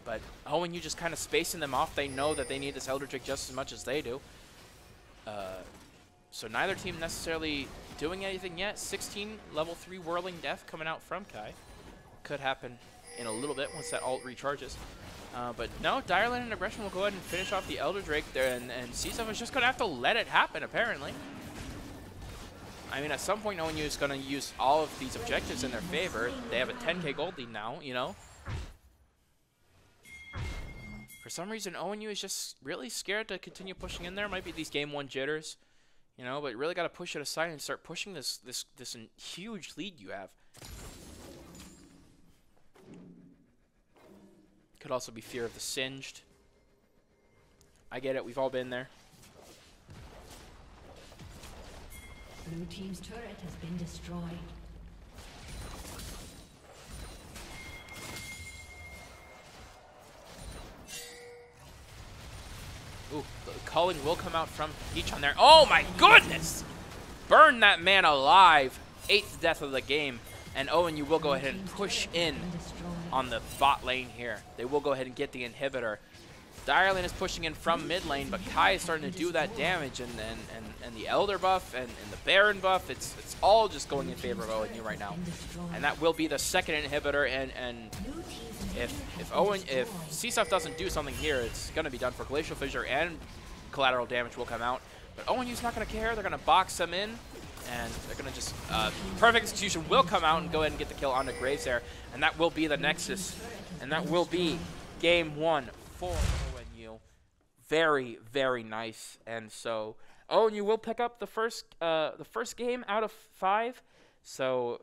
But ONU just kind of spacing them off. They know that they need this Elder Drake just as much as they do. So neither team necessarily doing anything yet. 16 level 3 Whirling Death coming out from Kai. Could happen in a little bit once that ult recharges. But no, Direland and Aggression will go ahead and finish off the Elder Drake there, and CSUF is just going to have to let it happen, apparently. I mean, at some point, ONU is going to use all of these objectives in their favor. They have a 10k gold lead now, you know. For some reason, ONU is just really scared to continue pushing in there. Might be these game 1 jitters, you know, but really got to push it aside and start pushing this huge lead you have. Could also be fear of the Singed. I get it. We've all been there. Blue team's turret has been destroyed. Ooh, the culling will come out from Peach on there. Oh my goodness! Burn that man alive. 8th death of the game. And ONU will go ahead and push in on the bot lane here. They will go ahead and get the inhibitor. Direlane is pushing in from mid lane, but Kai is starting to do that damage, and the Elder buff and the Baron buff, it's all just going in favor of ONU right now. And that will be the second inhibitor, and if CSUF doesn't do something here, it's going to be done for Glacial Fissure, and collateral damage will come out. But ONU's not going to care. They're going to box them in, and they're going to just Perfect Execution will come out and go ahead and get the kill onto Graves there, and that will be the Nexus, and that will be game 1 for ONU. Very, very nice. And so ONU will pick up the first game out of 5. So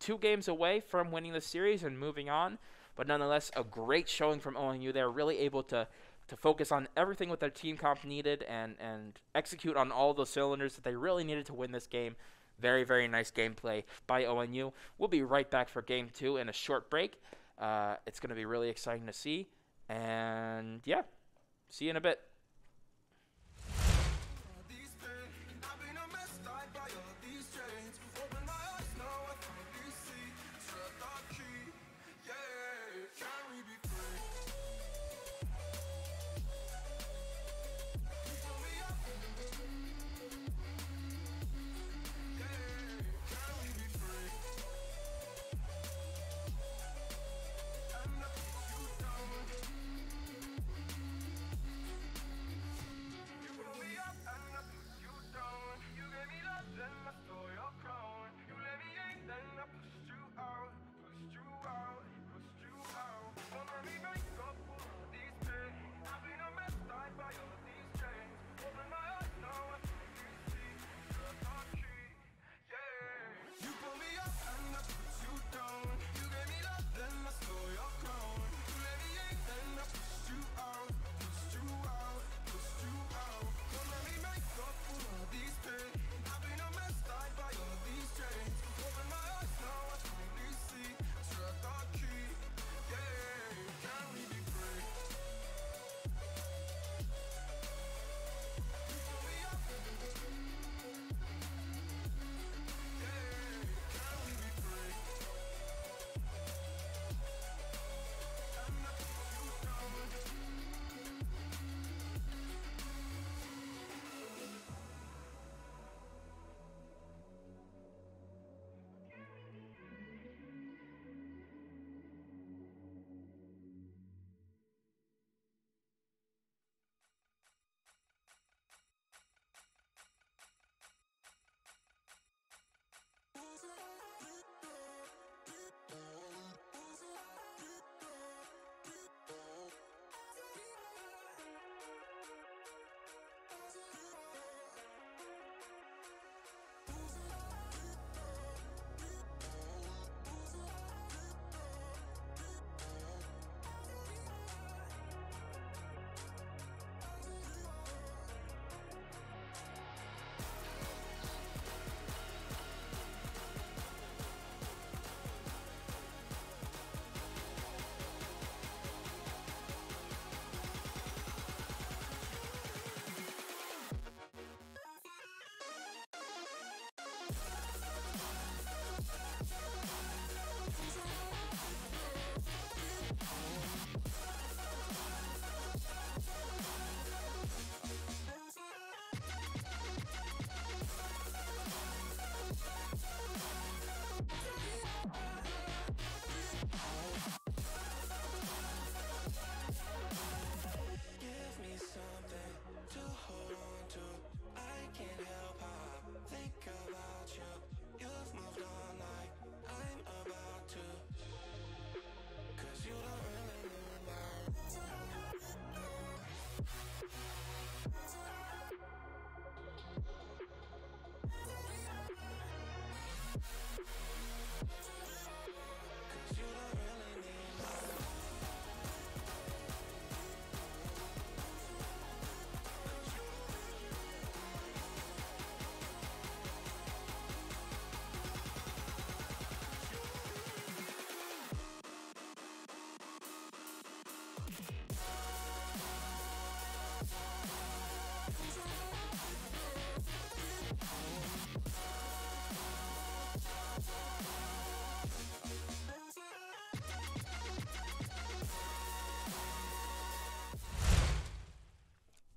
2 games away from winning the series and moving on. But nonetheless, a great showing from ONU. They're really able to focus on everything what their team comp needed and execute on all those cylinders that they really needed to win this game. Very, very nice gameplay by ONU. We'll be right back for game 2 in a short break. It's going to be really exciting to see. And yeah, see you in a bit.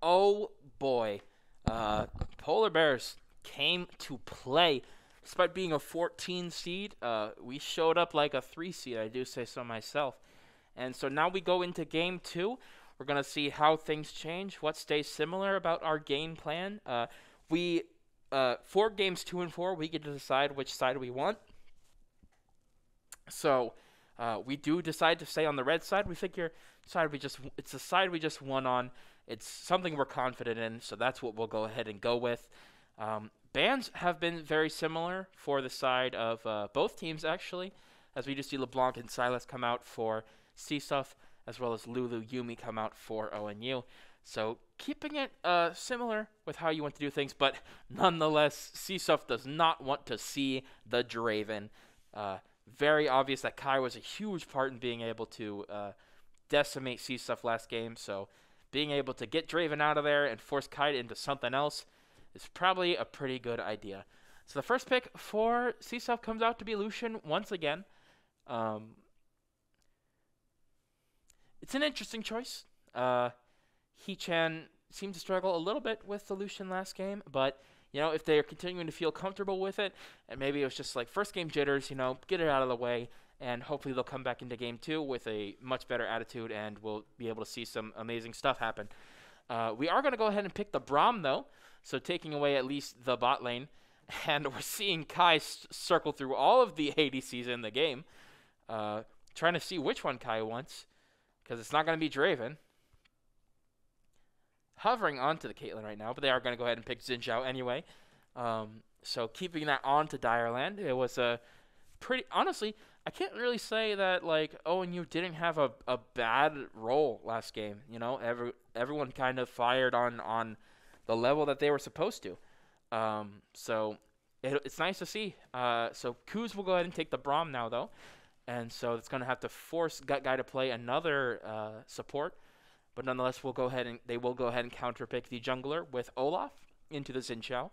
Oh boy, Polar Bears came to play. Despite being a 14 seed, we showed up like a 3 seed, I do say so myself. And so now we go into game 2. We're going to see how things change, what stays similar about our game plan. For games 2 and 4, we get to decide which side we want. So we do decide to stay on the red side. We figure it's the side we just won on. It's something we're confident in, so that's what we'll go ahead and go with. Bans have been very similar for the side of both teams, actually, as we just see LeBlanc and Silas come out for CSUF, as well as Lulu Yumi come out for ONU. So keeping it similar with how you want to do things, but nonetheless, CSUF does not want to see the Draven. Very obvious that Kai was a huge part in being able to decimate CSUF last game, so being able to get Draven out of there and force Kai into something else is probably a pretty good idea. So the first pick for CSUF comes out to be Lucian once again. It's an interesting choice. He-Chan seemed to struggle a little bit with the Lucian last game, but you know, if they're continuing to feel comfortable with it, and maybe it was just like first game jitters, you know, get it out of the way, and hopefully they'll come back into game 2 with a much better attitude, and we'll be able to see some amazing stuff happen. We are going to go ahead and pick the Braum, though, so taking away at least the bot lane, and we're seeing Kai circle through all of the ADCs in the game, trying to see which one Kai wants, because it's not going to be Draven. Hovering onto the Caitlyn right now, but they are going to go ahead and pick Xin Zhao anyway. So keeping that on to Direland, it was a pretty... Honestly, I can't really say that like ONU didn't have a bad role last game. You know, everyone kind of fired on the level that they were supposed to. So it's nice to see. So Kuz will go ahead and take the Braum now, though. And so it's going to have to force Gut Guy to play another support. But nonetheless, they will go ahead and counterpick the jungler with Olaf into the Xin Zhao.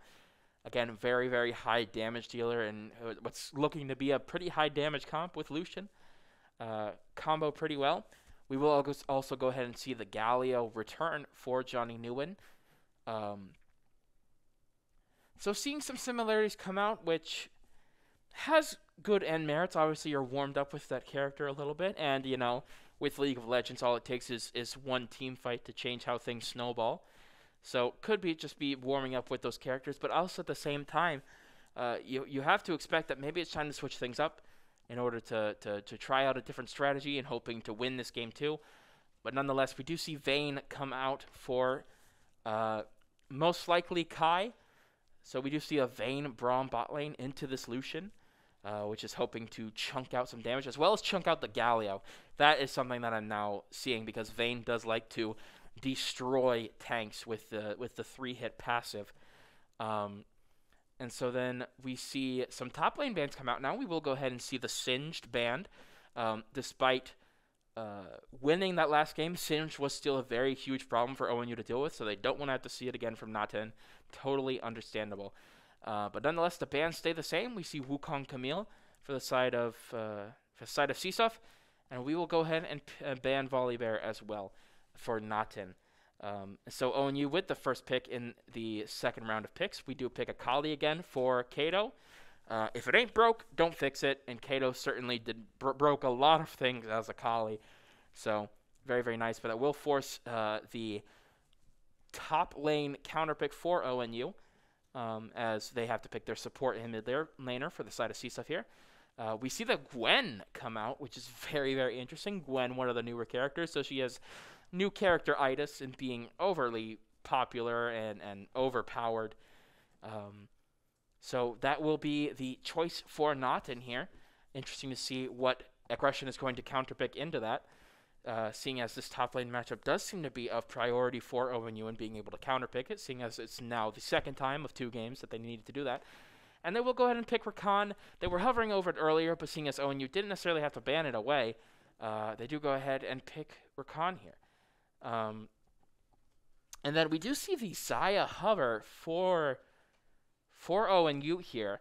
Again, very, very high damage dealer, and what's looking to be a pretty high damage comp with Lucian. Combo pretty well. We will also go ahead and see the Galio return for Johnny Nguyen. So seeing some similarities come out, which has good end merits. Obviously, you're warmed up with that character a little bit, and, you know, with League of Legends, all it takes is one team fight to change how things snowball. So could be just be warming up with those characters, but also at the same time, you have to expect that maybe it's time to switch things up in order to try out a different strategy and hoping to win this game too. But nonetheless, we do see Vayne come out for most likely Kai. So we do see a Vayne Braum bot lane into this Lucian. Which is hoping to chunk out some damage, as well as chunk out the Galio. That is something that I'm now seeing, because Vayne does like to destroy tanks with the 3-hit passive. And so then we see some top lane bans come out. Now we will go ahead and see the Singed band. Despite winning that last game, Singed was still a very huge problem for ONU to deal with, so they don't want to have to see it again from Naten. Totally understandable. But nonetheless, the bans stay the same. We see Wukong Camille for the side of CSUF, and we will go ahead and ban Volibear as well for Naten. So ONU with the first pick in the second round of picks, we do pick a Kali again for Kato. If it ain't broke, don't fix it. And Kato certainly broke a lot of things as a Kali, so very, very nice. But that will force the top lane counter pick for ONU. As they have to pick their support in their laner for the side of CSUF here. We see the Gwen come out, which is very, very interesting. Gwen, one of the newer characters, so she has new character-itis in being overly popular and overpowered. So that will be the choice for Naten here. Interesting to see what aggression is going to counterpick into that. Seeing as this top lane matchup does seem to be of priority for ONU and being able to counterpick it, seeing as it's now the second time of 2 games that they needed to do that. And they will go ahead and pick Rakan. They were hovering over it earlier, but seeing as ONU didn't necessarily have to ban it away, they do go ahead and pick Rakan here. And then we do see the Xayah hover for ONU here.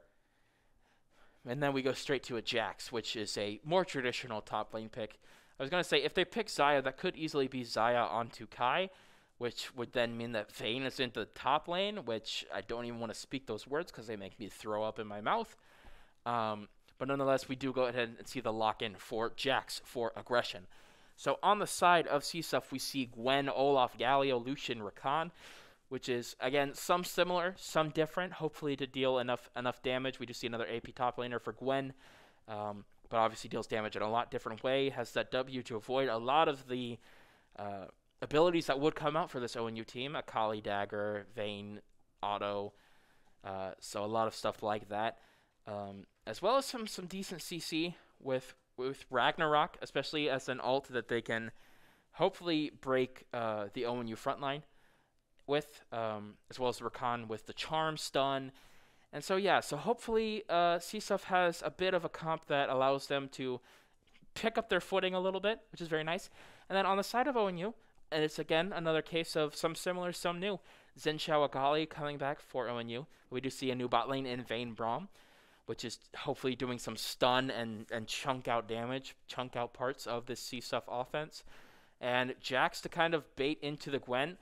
And then we go straight to a Jax, which is a more traditional top lane pick. I was going to say, if they pick Xayah, that could easily be Xayah onto Kai, which would then mean that Vayne is into the top lane, which I don't even want to speak those words because they make me throw up in my mouth. But nonetheless, we do go ahead and see the lock-in for Jax for aggression. So on the side of CSUF, we see Gwen, Olaf, Galio, Lucian, Rakan, which is, again, some similar, some different, hopefully to deal enough damage. We do see another AP top laner for Gwen, but obviously deals damage in a lot different way, has that W to avoid a lot of the abilities that would come out for this ONU team, Akali Dagger, Vayne, Auto, so a lot of stuff like that, as well as some decent CC with Ragnarok, especially as an ult that they can hopefully break the ONU frontline with, as well as Rakan with the charm stun. And so yeah, so hopefully CSUF has a bit of a comp that allows them to pick up their footing a little bit, which is very nice. And then on the side of ONU, and it's again another case of some similar, some new. Xin Xiao Akali coming back for ONU. We do see a new bot lane in Vayne Braum, which is hopefully doing some stun and chunk out damage, chunk out parts of this CSUF offense. And Jax to kind of bait into the Gwen,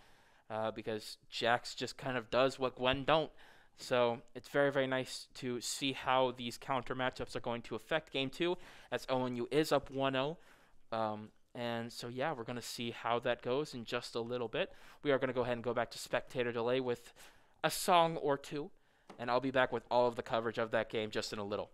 because Jax just kind of does what Gwen don't. So it's very, very nice to see how these counter matchups are going to affect Game 2, as ONU is up 1-0. And so, yeah, we're going to see how that goes in just a little bit. We are going to go ahead and go back to spectator delay with a song or two, and I'll be back with all of the coverage of that game just in a little.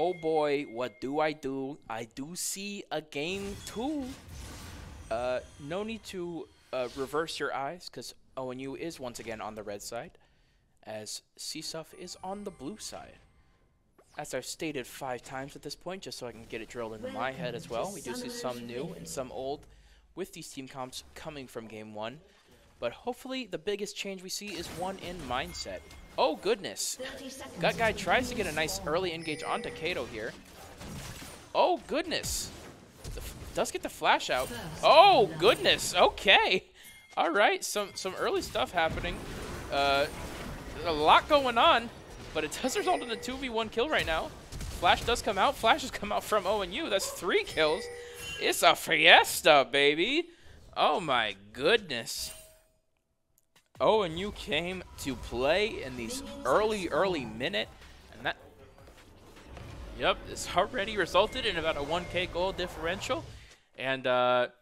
oh boy, what do? I do see a game 2. No need to reverse your eyes, because ONU is once again on the red side, as CSUF is on the blue side. As I've stated 5 times at this point, just so I can get it drilled into my head as well. We do see some new and some old with these team comps coming from game 1. But hopefully the biggest change we see is one in mindset. Oh goodness. Gut Guy tries to get a nice early engage onto Kato here. Oh goodness. Does get the flash out. Oh goodness. Okay. Alright, some early stuff happening. A lot going on. But it does result in a 2v1 kill right now. Flash does come out. Flash has come out from ONU. That's 3 kills. It's a fiesta, baby. Oh my goodness. ONU came to play in these early minute. And that, yep, it's already resulted in about a 1k goal differential. And the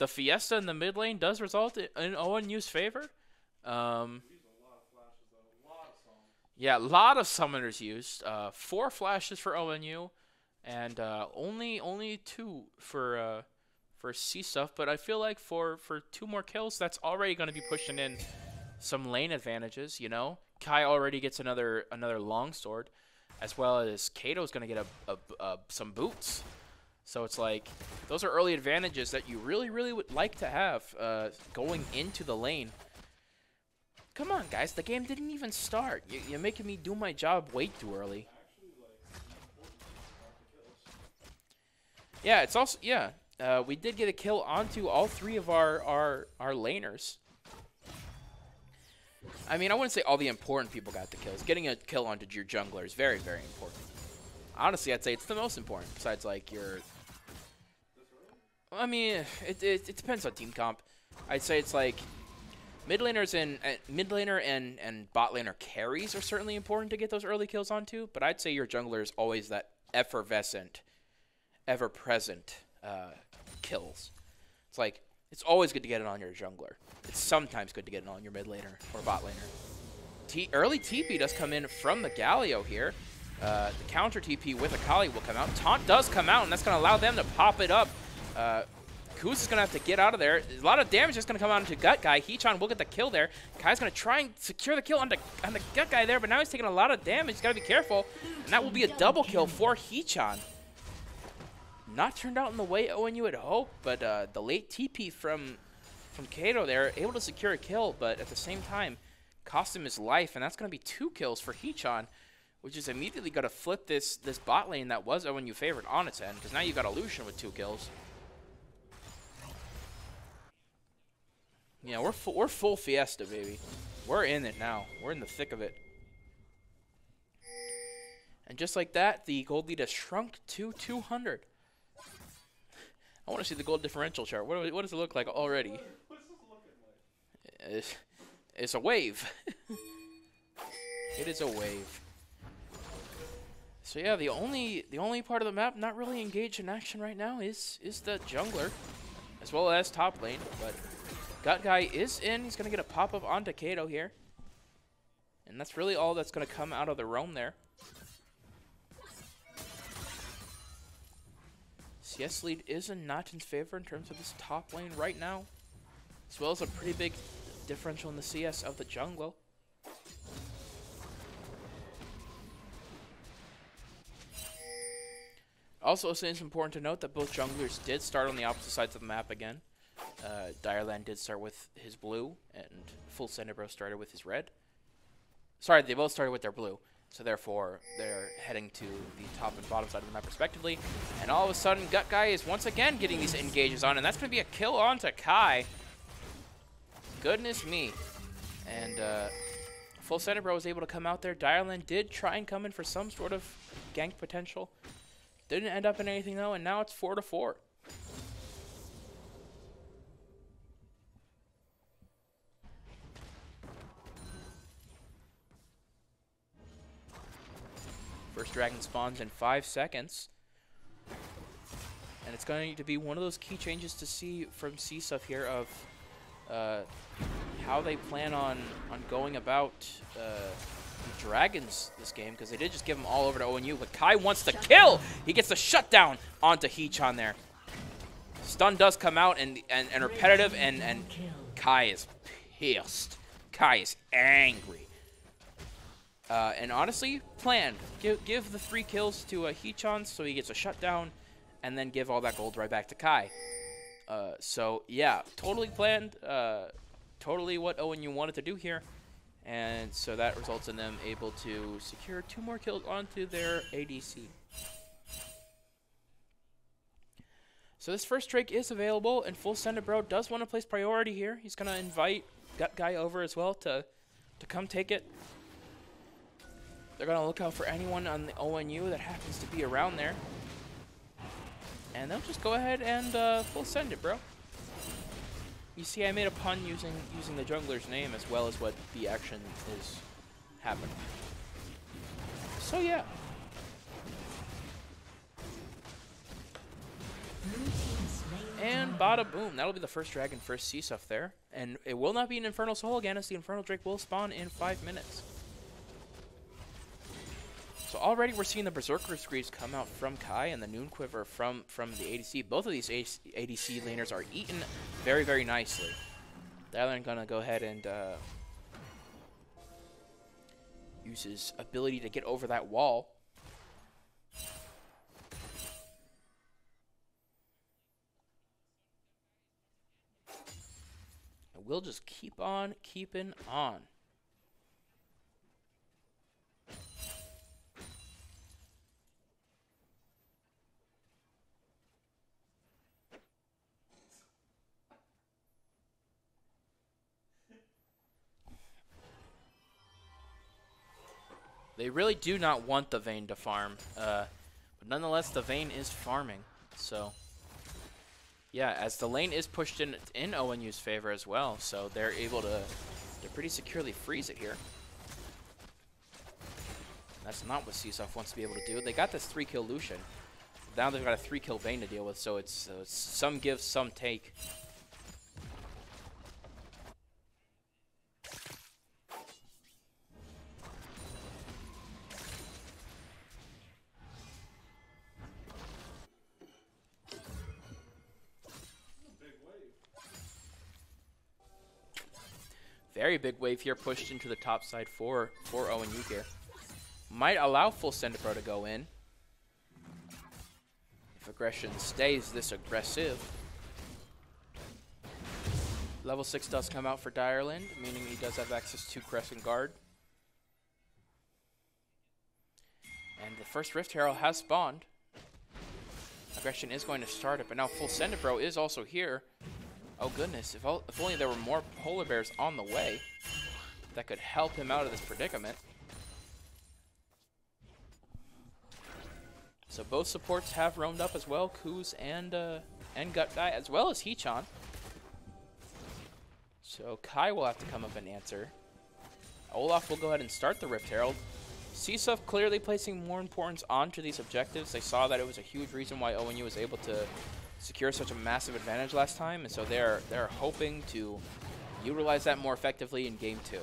fiesta in the mid lane does result in ONU's favor. Yeah, a lot of summoners used. 4 flashes for ONU, and only 2 for CSUF. But I feel like for 2 more kills, that's already going to be pushing in some lane advantages. You know, Kai already gets another longsword, as well as Kato's going to get some boots. So it's like those are early advantages that you really would like to have going into the lane. Come on, guys. The game didn't even start. You're making me do my job way too early. Yeah, it's also... Yeah, we did get a kill onto all 3 of our laners. I mean, I wouldn't say all the important people got the kills. Getting a kill onto your jungler is very important. Honestly, I'd say it's the most important, besides, like, your... I mean, it depends on team comp. I'd say it's, like... Mid laner and bot laner carries are certainly important to get those early kills onto, but I'd say your jungler is always that effervescent, ever-present kills. It's like, it's always good to get it on your jungler. It's sometimes good to get it on your mid laner or bot laner. Early TP does come in from the Galio here. The counter TP with Akali will come out. Taunt does come out, and that's going to allow them to pop it up. Kuz is going to have to get out of there. A lot of damage is going to come out into Gut Guy. Hee-chan will get the kill there. Kai's going to try and secure the kill on the Gut Guy there, but now he's taking a lot of damage. He's got to be careful. And that will be a double kill for Hee-chan. Not turned out in the way ONU had hoped, but the late TP from Kato there, able to secure a kill, but at the same time, cost him his life, and that's going to be 2 kills for Hee-chan, which is immediately going to flip this bot lane that was ONU favored on its end, because now you've got a Lucian with 2 kills. Yeah, we're full fiesta, baby. We're in it now. We're in the thick of it. And just like that, the gold lead has shrunk to 200. I want to see the gold differential chart. What does it look like already? What's this looking like? It's a wave. It is a wave. So yeah, the only part of the map not really engaged in action right now is the jungler, as well as top lane, but Gut Guy is in. He's going to get a pop-up onto Kato here. And that's really all that's going to come out of the roam there. CS lead is in Natan's favor in terms of this top lane right now, as well as a pretty big differential in the CS of the jungle. Also, it's important to note that both junglers did start on the opposite sides of the map again. Direland did start with his blue, and Full Sendebro started with his red. Sorry, they both started with their blue, so therefore they're heading to the top and bottom side of the map respectively. And all of a sudden, Gut Guy is once again getting these engages on, and that's going to be a kill onto Kai. Goodness me. And Full Sendebro was able to come out there. Direland did try and come in for some sort of gank potential. Didn't end up in anything though, and now it's 4-4. First dragon spawns in 5 seconds. And it's going to be one of those key changes to see from CSUF here of how they plan on going about the Dragons this game because they did just give them all over to ONU. But Kai wants to kill. He gets the shutdown onto Heechon there. Stun does come out and repetitive, and Kai is pissed. Kai is angry. And honestly, planned. Give the 3 kills to Heechon so he gets a shutdown, and then give all that gold right back to Kai. So yeah, totally planned. Totally what ONU wanted to do here. And so that results in them able to secure 2 more kills onto their ADC. So this first Drake is available, and Full Send It Bro does want to place priority here. He's going to invite Gut Guy over as well to come take it. They're going to look out for anyone on the ONU that happens to be around there. And they'll just go ahead and full send it, bro. You see, I made a pun using the jungler's name as well as what the action is happening. So yeah. And bada boom. That'll be the first dragon, first CSUF there. And it will not be an Infernal Soul again, as the Infernal Drake will spawn in 5 minutes. So already we're seeing the Berserker Screeds come out from Kai and the Noon Quiver from the ADC. Both of these ADC laners are eaten very, very nicely. Dylan gonna go ahead and use his ability to get over that wall. And we'll just keep on keeping on. They really do not want the Vayne to farm, but nonetheless, the Vayne is farming. So, yeah, as the lane is pushed in ONU's favor as well, so they're able to pretty securely freeze it here. That's not what CSUF wants to be able to do. They got this 3-kill Lucian. Now they've got a 3-kill Vayne to deal with, so it's some give, some take. Very big wave here pushed into the top side for ONU here. Might allow Full Send It Bro to go in. If aggression stays this aggressive. Level 6 does come out for Direland, meaning he does have access to Crescent Guard. And the first Rift Herald has spawned. Aggression is going to start it, but now Full Send It Bro is also here. Oh goodness, if only there were more polar bears on the way that could help him out of this predicament. So both supports have roamed up as well, Kuz and Gut Guy, as well as Heechon. So Kai will have to come up and answer. Olaf will go ahead and start the Rift Herald. CSUF clearly placing more importance onto these objectives. They saw that it was a huge reason why ONU was able to secure such a massive advantage last time, and so they're hoping to utilize that more effectively in Game 2.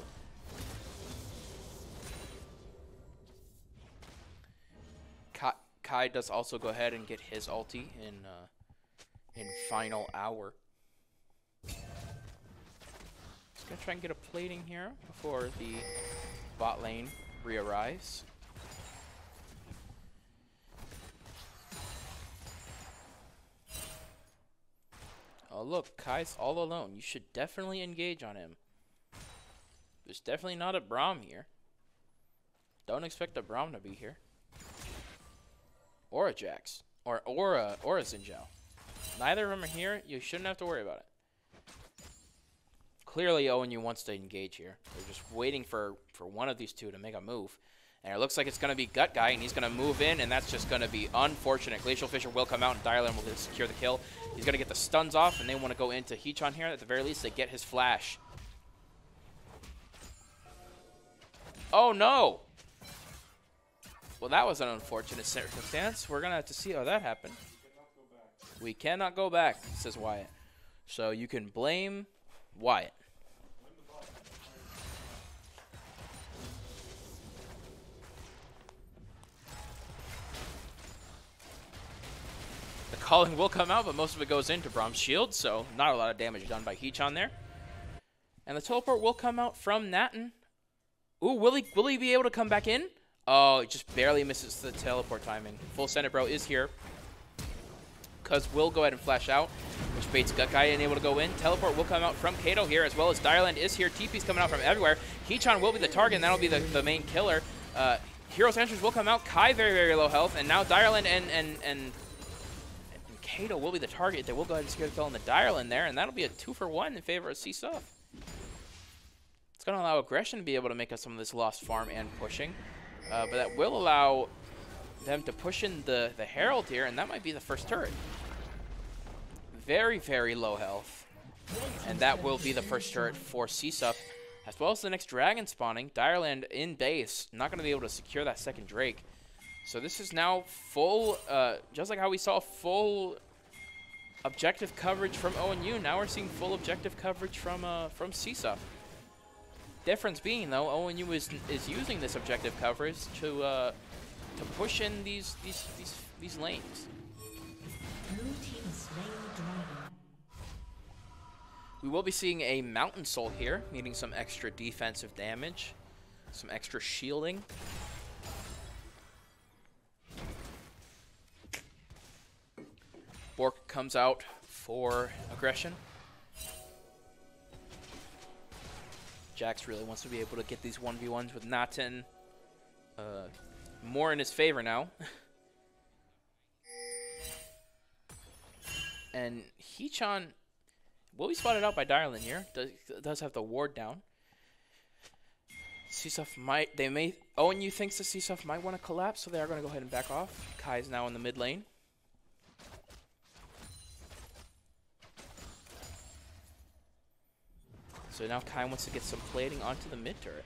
Kai does also go ahead and get his ulti in final hour. Just gonna try and get a plating here before the bot lane re-arrives. Oh look, Kai's all alone. You should definitely engage on him. There's definitely not a Braum here. Don't expect a Braum to be here. Or a Jax. Or a Xinjiao. Neither of them are here. You shouldn't have to worry about it. Clearly ONU wants to engage here. They're just waiting for one of these two to make a move. And it looks like it's going to be Gut Guy, and he's going to move in, and that's just going to be unfortunate. Glacial Fissure will come out, and Dylan will secure the kill. He's going to get the stuns off, and they want to go into Heechon here. At the very least, they get his flash. Oh, no! Well, that was an unfortunate circumstance. We're going to have to see how that happened. We cannot go back, says Wyatt. So you can blame Wyatt. calling will come out, but most of it goes into Brahm's shield, so not a lot of damage done by Heechon there. And the teleport will come out from Natten. Ooh, will he be able to come back in? Oh, it just barely misses the teleport timing. Full Send It Bro is here. Cuz will go ahead and flash out, which baits Gut Guy unable to go in. Teleport will come out from Kato here, as well as Direland is here. TP's coming out from everywhere. Heechon will be the target, and that'll be the main killer. Hero's Entrance will come out. Kai very, very low health, and now Direland and Kato will be the target. They will go ahead and secure the kill on the Direland there, and that'll be a 2-for-1 in favor of CSUF. It's going to allow Aggression to be able to make up some of this lost farm and pushing, but that will allow them to push in the Herald here, and that might be the first turret. Very, very low health, and that will be the first turret for CSUF, as well as the next Dragon spawning. Direland in base, not going to be able to secure that second Drake. So this is now full, just like how we saw full objective coverage from ONU, now we're seeing full objective coverage from CSUF. Difference being, though, ONU is using this objective coverage to push in these lanes. Blue team slain the dragon. We will be seeing a Mountain Soul here, needing some extra defensive damage, some extra shielding. Bork comes out for Aggression. Jax really wants to be able to get these 1v1s with Natten more in his favor now. And Heechon will be spotted out by Direland here. Does have the ward down. CSUF ONU thinks the CSUF might want to collapse, so they are going to go ahead and back off. Kai's now in the mid lane. So now Kai wants to get some plating onto the mid turret.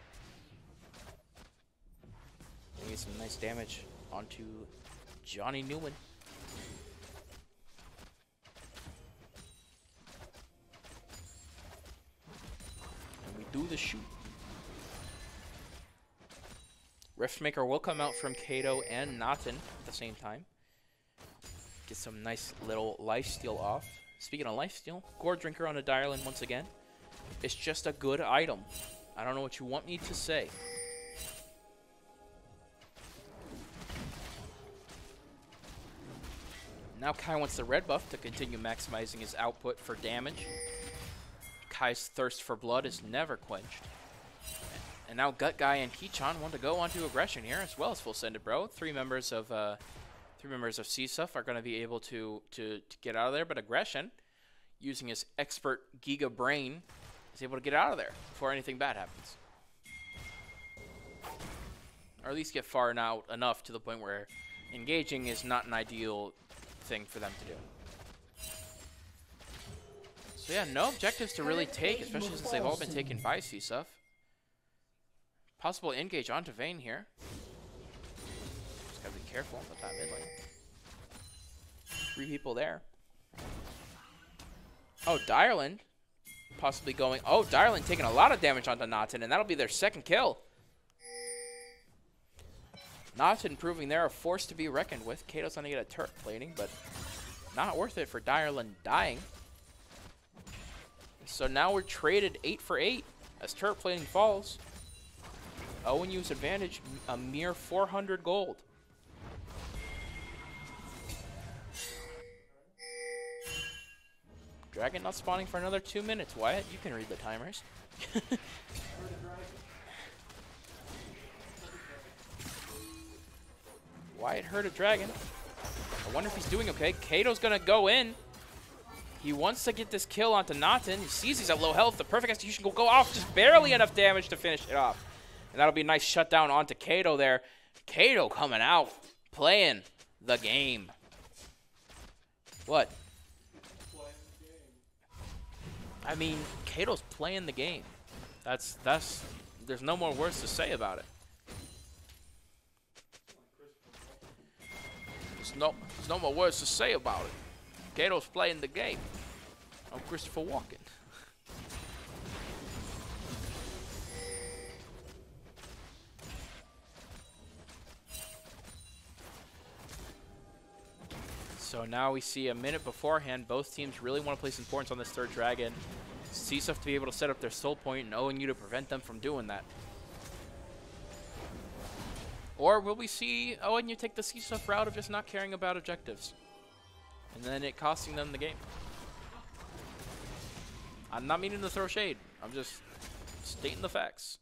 Get some nice damage onto Johnny Newman. And we do the shoot. Riftmaker will come out from Kato and Natten at the same time. Get some nice little lifesteal off. Speaking of lifesteal, Gore Drinker on a Direland once again. It's just a good item. I don't know what you want me to say. Now Kai wants the red buff to continue maximizing his output for damage. Kai's thirst for blood is never quenched. And now Gut Guy and Heechon want to go onto Aggression here, as well as Full Send It Bro. Three members of CSUF are going to be able to get out of there, but Aggression, using his expert Giga Brain, is able to get out of there before anything bad happens. Or at least get far now enough to the point where engaging is not an ideal thing for them to do. So yeah, no objectives to really take, especially since they've all been taken by CSUF. Possible engage onto Vayne here. Just gotta be careful with that mid lane. 3 people there. Oh, Direland possibly going. Oh, Direland taking a lot of damage onto Natten, and that'll be their second kill. Natten proving they're a force to be reckoned with. Kato's gonna get a turret plating, but not worth it for Direland dying. So now we're traded 8 for 8 as turret plating falls. ONU's advantage, a mere 400 gold. Dragon not spawning for another 2 minutes. Wyatt, you can read the timers. Wyatt heard a dragon. I wonder if he's doing okay. Kato's gonna go in. He wants to get this kill onto Natten. He sees he's at low health. The perfect execution will go off. Just barely enough damage to finish it off. And that'll be a nice shutdown onto Kato there. Kato coming out, playing the game. What? I mean, Kato's playing the game. There's no more words to say about it. There's no more words to say about it. Kato's playing the game. I'm Christopher Walken. So now we see a minute beforehand, both teams really want to place importance on this third dragon. CSUF to be able to set up their soul point and ONU to prevent them from doing that. Or will we see ONU take the CSUF route of just not caring about objectives? And then it costing them the game. I'm not meaning to throw shade. I'm just stating the facts.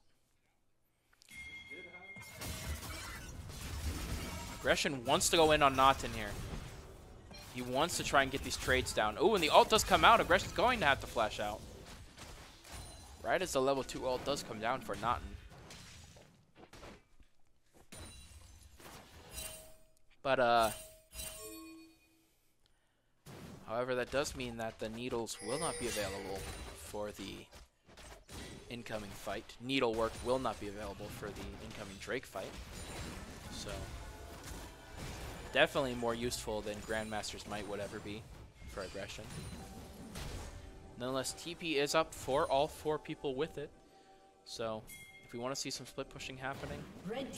Aggression wants to go in on Naughton here. He wants to try and get these trades down. Oh, and the ult does come out. Aggression's going to have to flash out. Right as the level 2 ult does come down for Naughton. But, however, that does mean that the needles will not be available for the incoming fight. Needlework will not be available for the incoming Drake fight. So, definitely more useful than Grandmaster's Might would ever be for Aggression. Nonetheless, TP is up for all 4 people with it. So, if we want to see some split pushing happening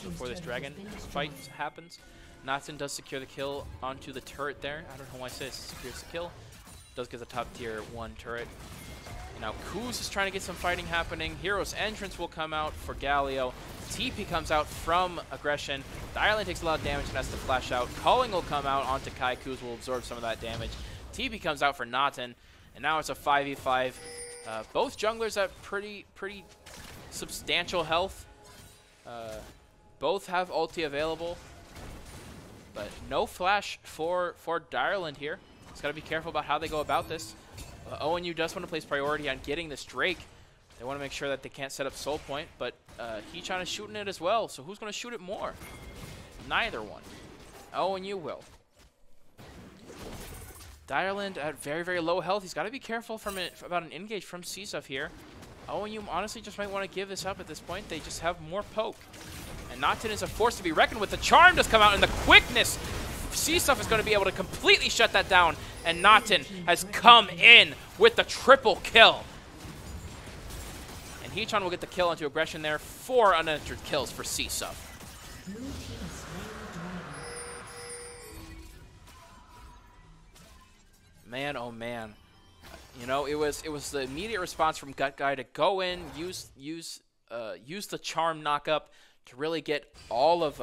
before this dragon fight happens, Naughton does secure the kill onto the turret there. I don't know why I say it secures the kill. Does get the top tier 1 turret. And now Kuz is trying to get some fighting happening. Hero's Entrance will come out for Galio. TP comes out from Aggression. The Ireland takes a lot of damage and has to flash out. Calling will come out onto Kai. Kuz will absorb some of that damage. TP comes out for Naughton. And now it's a 5v5. Both junglers at pretty substantial health. Both have ulti available. But no flash for Ireland here. He's got to be careful about how they go about this. ONU does want to place priority on getting this Drake. They want to make sure that they can't set up Soul Point, but Hechan is shooting it as well, so who's going to shoot it more? Neither one. ONU will. Ireland at very low health. He's got to be careful about an engage from CSUF here. ONU honestly just might want to give this up at this point. They just have more poke. And Naughton is a force to be reckoned with. The charm does come out, and the quickness. CSUF is going to be able to completely shut that down, and Naughton has come in with the triple kill. And Hechan will get the kill onto Aggression there. 4 unanswered kills for CSUF. Man, oh man. You know, it was the immediate response from Gut Guy to go in, use the charm knockup to really get all of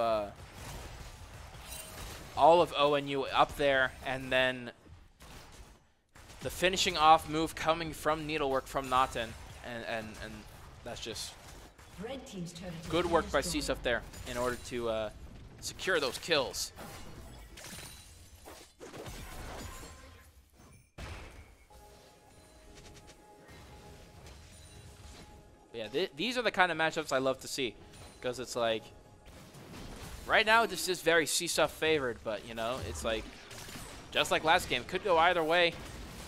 ONU up there, and then the finishing off move coming from Needlework from Naughton, and that's just good work by CSUF there in order to secure those kills. Yeah, these are the kind of matchups I love to see, because it's like, right now this is very CSUF favored, but you know, it's like, just like last game, could go either way.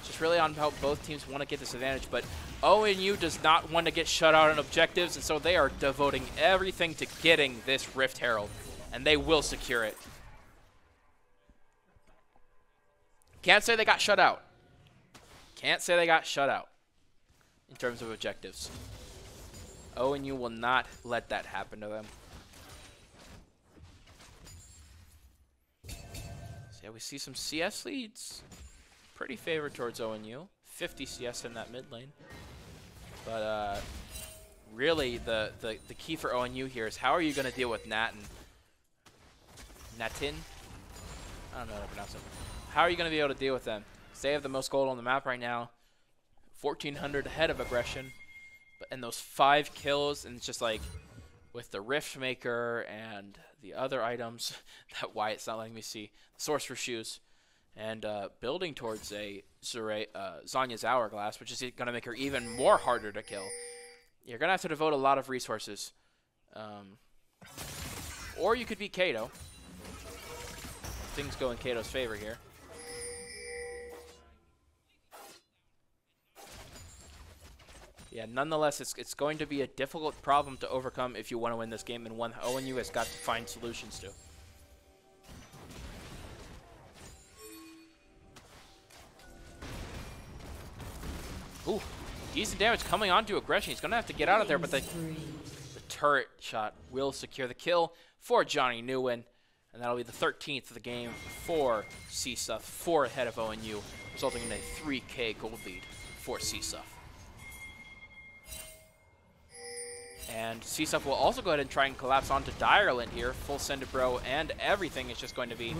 Just really on how both teams want to get this advantage, but ONU does not want to get shut out on objectives, and so they are devoting everything to getting this Rift Herald, and they will secure it. Can't say they got shut out. Can't say they got shut out in terms of objectives. ONU will not let that happen to them. So yeah, we see some CS leads. Pretty favored towards ONU. 50 CS in that mid lane. But really the key for ONU here is how are you going to deal with Natin? I don't know how to pronounce it. How are you going to be able to deal with them? They have the most gold on the map right now. 1,400 ahead of Aggression. And those 5 kills, and it's just like with the Rift Maker and the other items that Wyatt's not letting me see, Sorcerer's Shoes, and building towards a Zonya's Hourglass, which is going to make her even more harder to kill. You're going to have to devote a lot of resources. Or you could beat Kato. Things go in Kato's favor here. Yeah, nonetheless, it's going to be a difficult problem to overcome if you want to win this game, and one ONU has got to find solutions to. Ooh, decent damage coming onto Aggression. He's going to have to get out of there, but the turret shot will secure the kill for Johnny Nguyen. And that'll be the 13th of the game for CSUF, 4 ahead of ONU, resulting in a 3K gold lead for CSUF. And CSUF will also go ahead and try and collapse onto Direland here. Full Sended Bro and everything is just going to be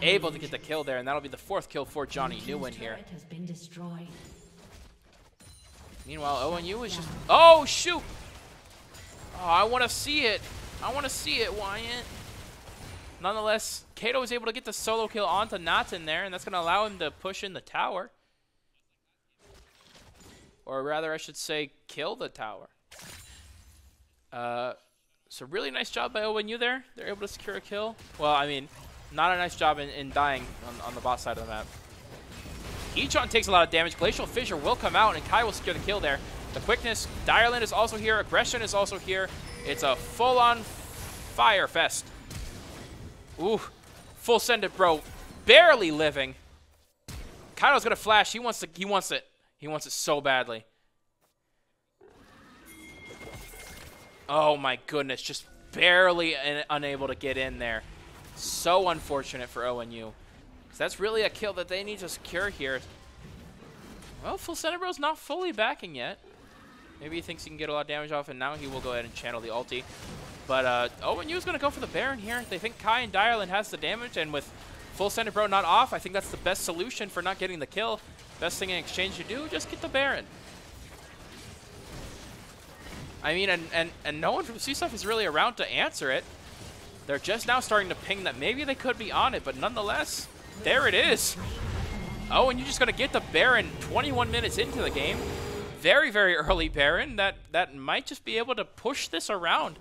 able to get the kill there. And that'll be the 4th kill for Johnny Newin here. Meanwhile, ONU is just... Oh, shoot! Oh, I want to see it. I want to see it, Wyatt. Nonetheless, Kato is able to get the solo kill onto Natin there, and that's going to allow him to push in the tower. Or rather, I should say, kill the tower. So really nice job by ONU there. They're able to secure a kill. Well, I mean, not a nice job in dying on the bot side of the map. Echon takes a lot of damage. Glacial Fissure will come out, and Kai will secure the kill there. The quickness, Direland is also here. Aggression is also here. It's a full-on fire fest. Ooh, Full Sended Bro, barely living. Kaido's gonna flash. He wants it. He wants it so badly. Oh my goodness, just barely unable to get in there. So unfortunate for ONU. So that's really a kill that they need to secure here. Well, Full Sended Bro's not fully backing yet. Maybe he thinks he can get a lot of damage off, and now he will go ahead and channel the ulti. But ONU is going to go for the Baron here. They think Kai and Direland has the damage, and with Full Sended Bro not off, I think that's the best solution for not getting the kill. Best thing in exchange to do, just get the Baron. I mean, and no one from CSUF is really around to answer it. They're just now starting to ping that maybe they could be on it, but nonetheless, there it is. Oh, and you're just going to get the Baron 21 minutes into the game. Very, very early Baron that might just be able to push this around.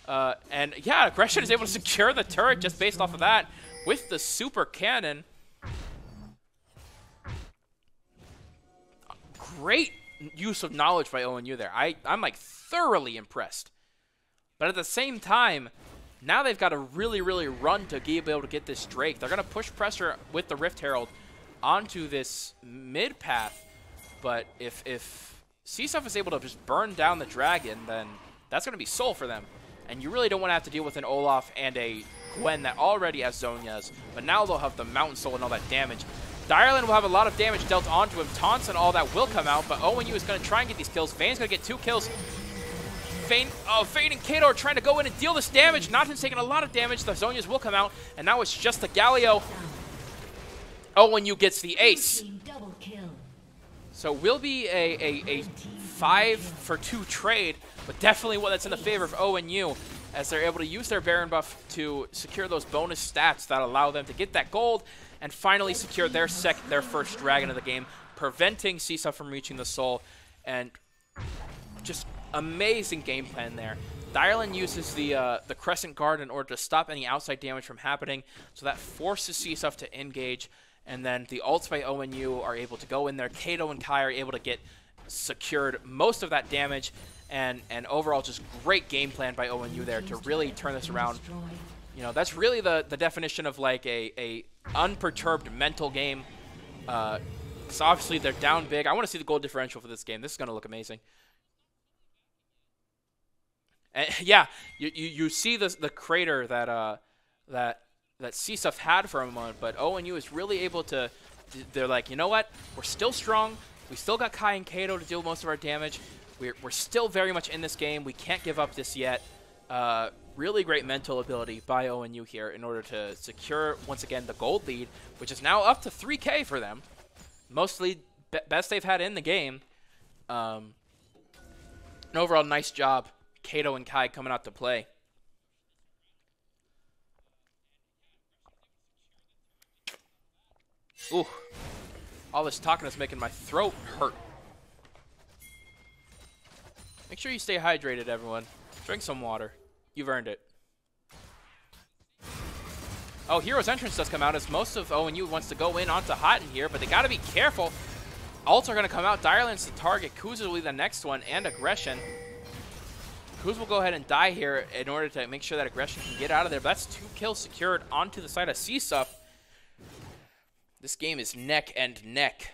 And yeah, Aggression is able to secure the turret just based off of that with the super cannon. Great use of knowledge by ONU there. I'm like thoroughly impressed. But at the same time, now they've got to really, really run to be able to get this Drake. They're going to push pressure with the Rift Herald onto this mid path. But if CSUF is able to just burn down the dragon, then that's going to be soul for them. And you really don't want to have to deal with an Olaf and a Gwen that already has Zhonya's. But now they'll have the Mountain Soul and all that damage. Direland will have a lot of damage dealt onto him. Taunts and all that will come out, but ONU is going to try and get these kills. Vane's going to get 2 kills. Vane and Kato are trying to go in and deal this damage. Natin's taking a lot of damage. The Zhonya's will come out, and now it's just the Galio. ONU gets the ace. So will be a 5-for-2 trade, but definitely one that's in the favor of ONU, as they're able to use their Baron buff to secure those bonus stats that allow them to get that gold and finally secure their first dragon of the game, preventing CSUF from reaching the soul. And just amazing game plan there. Direland uses the Crescent Guard in order to stop any outside damage from happening, so that forces CSUF to engage. And then the ults by ONU are able to go in there. Kato and Kai are able to get secured most of that damage. And overall, just great game plan by ONU there to really turn this around. You know, that's really the definition of like a unperturbed mental game. So obviously they're down big. I want to see the goal differential for this game. This is going to look amazing. And yeah, you see the crater that CSUF had for a moment, but ONU is really able to. They're like, you know what? We're still strong. We still got Kai and Kato to deal most of our damage. We're still very much in this game. We can't give up this yet. Really great mental ability by ONU here in order to secure, once again, the gold lead, which is now up to 3K for them. Mostly best they've had in the game. An overall nice job. Kato and Kai coming out to play. Ooh. All this talking is making my throat hurt. Make sure you stay hydrated, everyone. Drink some water. You've earned it. Oh, Hero's Entrance does come out as most of ONU wants to go in onto Hot in here, but they got to be careful. Ults are going to come out. Direland's the target. Kuz will be the next one, and Aggression. Kuz will go ahead and die here in order to make sure that Aggression can get out of there. But that's 2 kills secured onto the side of CSUF. This game is neck and neck.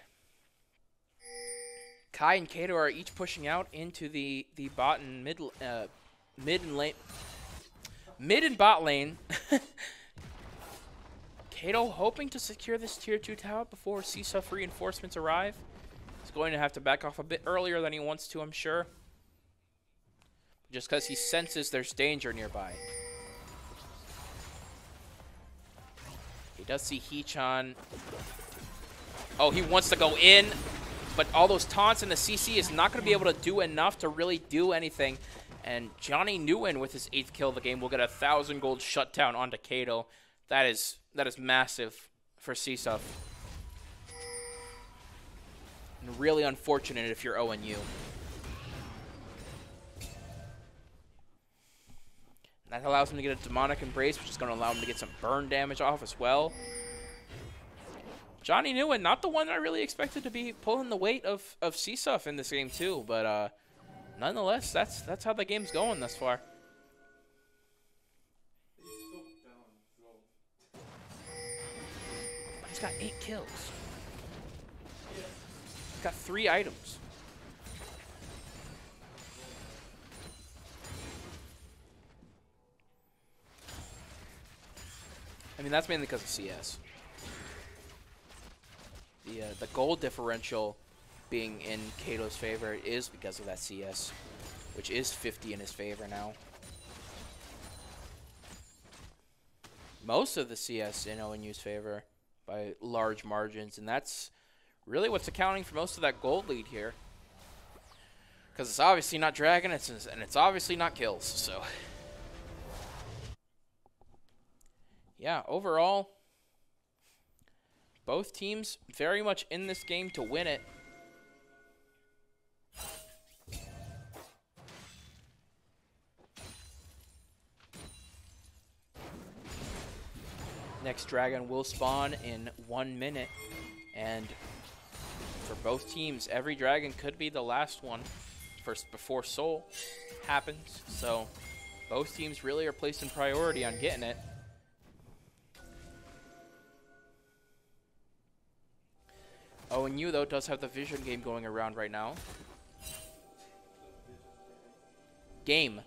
Kai and Kato are each pushing out into the bot and mid and bot lane. Kato hoping to secure this tier 2 tower before CSUF reinforcements arrive. He's going to have to back off a bit earlier than he wants to, I'm sure. Just because he senses there's danger nearby. He does see Hee-chan. Oh, he wants to go in, but all those taunts and the CC is not going to be able to do enough to really do anything. And Johnny Nguyen with his 8th kill of the game will get 1,000 gold shutdown onto Kato. That is massive for CSUF. And really unfortunate if you're ONU. That allows him to get a demonic embrace, which is going to allow him to get some burn damage off as well. Johnny Nguyen, not the one I really expected to be pulling the weight of CSUF in this game too, but nonetheless, that's how the game's going thus far. But he's got 8 kills. He's got 3 items. I mean, that's mainly because of CS. The gold differential being in Kato's favor is because of that CS, which is 50 in his favor now. Most of the CS in ONU's favor by large margins, and that's really what's accounting for most of that gold lead here. Because it's obviously not Dragon, and it's obviously not kills, so... Yeah, overall, both teams very much in this game to win it. Next Dragon will spawn in 1 minute, and for both teams, every Dragon could be the last one before Soul happens. So both teams really are placed in priority on getting it. ONU, though, does have the vision game going around right now. Game.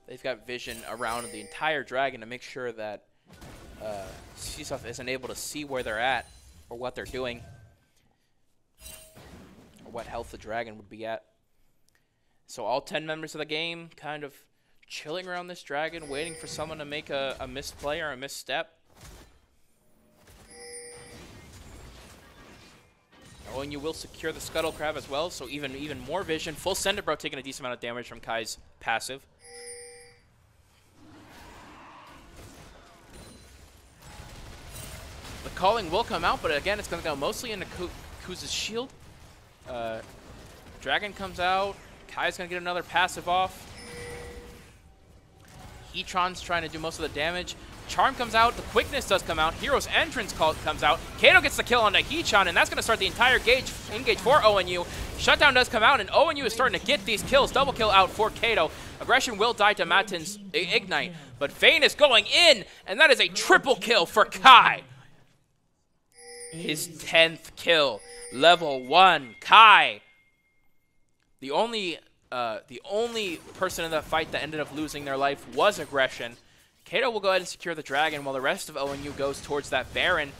They've got vision around the entire Dragon to make sure that CSUF isn't able to see where they're at or what they're doing or what health the Dragon would be at. So all 10 members of the game kind of chilling around this Dragon, waiting for someone to make a misplay or a misstep. ONU will secure the Scuttle Crab as well, so even more vision. Full Sender taking a decent amount of damage from Kai's passive. The calling will come out, but again, it's going to go mostly into Kuz's shield. Dragon comes out. Kai's going to get another passive off. Heatron's trying to do most of the damage. Charm comes out, the quickness does come out, Hero's Entrance comes out, Kato gets the kill on the Heatron, and that's going to start the entire engage for ONU. Shutdown does come out, and ONU is starting to get these kills. Double kill out for Kato. Aggression will die to Matin's Ignite, but Vayne is going in, and that is a triple kill for Kai. His 10th kill. Level 1, Kai. The only person in that fight that ended up losing their life was Aggression. Kato will go ahead and secure the Dragon while the rest of ONU goes towards that Baron.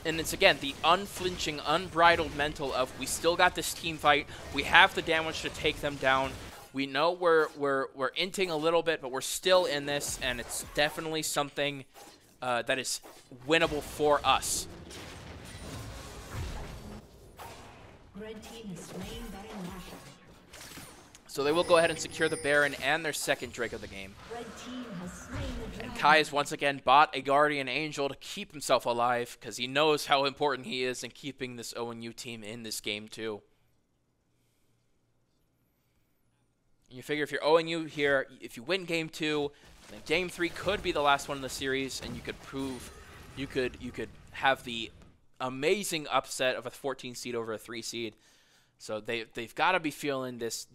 And it's, again, the unflinching, unbridled mental of, we still got this team fight. We have the damage to take them down. We know we're inting a little bit, but we're still in this, and it's definitely something that is winnable for us. Red team is slain Baron Nashor. So they will go ahead and secure the Baron and their second Drake of the game. Red team has slain the dragon. And Kai has once again bought a Guardian Angel to keep himself alive because he knows how important he is in keeping this ONU team in this game too. And you figure if you're ONU here, if you win game 2, then game 3 could be the last one in the series, and you could prove you could have the amazing upset of a 14 seed over a 3 seed. So they've got to be feeling this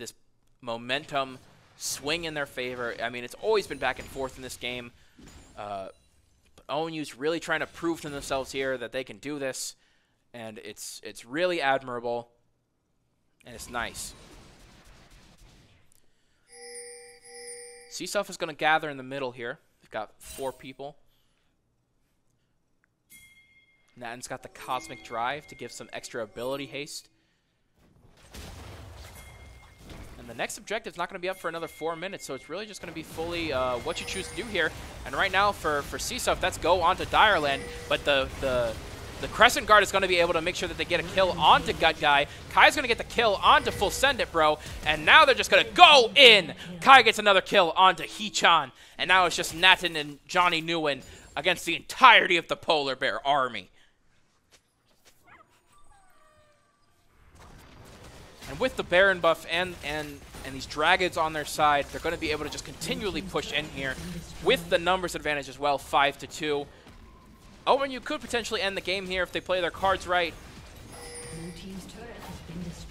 momentum swing in their favor. I mean, it's always been back and forth in this game. But ONU's really trying to prove to themselves here that they can do this, and it's really admirable, and it's nice. CSUF is going to gather in the middle here. got 4 people. Natten's got the Cosmic Drive to give some extra ability haste. And the next objective is not going to be up for another 4 minutes, so it's really just going to be fully what you choose to do here. And right now for CSUF, that's go onto Direland, but the Crescent Guard is going to be able to make sure that they get a kill onto Gut Guy. Kai's going to get the kill onto Full Send It, bro. And now they're just going to go in. Kai gets another kill onto Hee-chan. And now it's just Natten and Johnny Nguyen against the entirety of the Polar Bear army. And with the Baron buff and these Dragons on their side, they're going to be able to just continually push in here with the numbers advantage as well, 5-2. ONU could potentially end the game here if they play their cards right.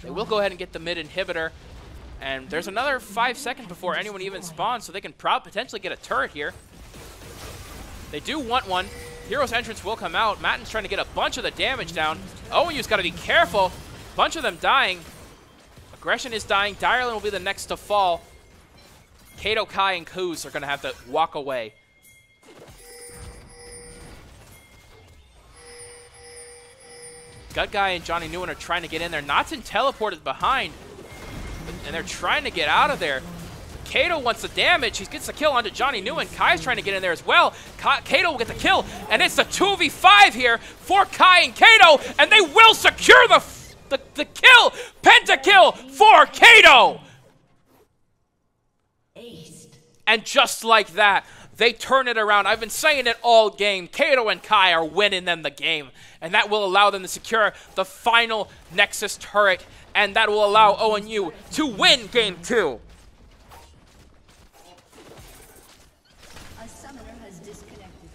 They will go ahead and get the mid inhibitor. And there's another 5 seconds before anyone even spawns, so they can potentially get a turret here. They do want one. Hero's Entrance will come out. Matten's trying to get a bunch of the damage down. ONU's got to be careful. Bunch of them dying. Aggression is dying. Direland will be the next to fall. Kato, Kai, and Kuz are going to have to walk away. Gut Guy and Johnny Nguyen are trying to get in there. Natsun teleported behind, and they're trying to get out of there. Kato wants the damage. He gets the kill onto Johnny Nguyen. Kai's trying to get in there as well. Kato will get the kill, and it's a 2v5 here for Kai and Kato, and they will secure the kill. Pentakill for Kato. Aced. And just like that, they turn it around. I've been saying it all game. Kato and Kai are winning them the game. And that will allow them to secure the final Nexus turret. And that will allow ONU to win Game 2. A summoner has disconnected.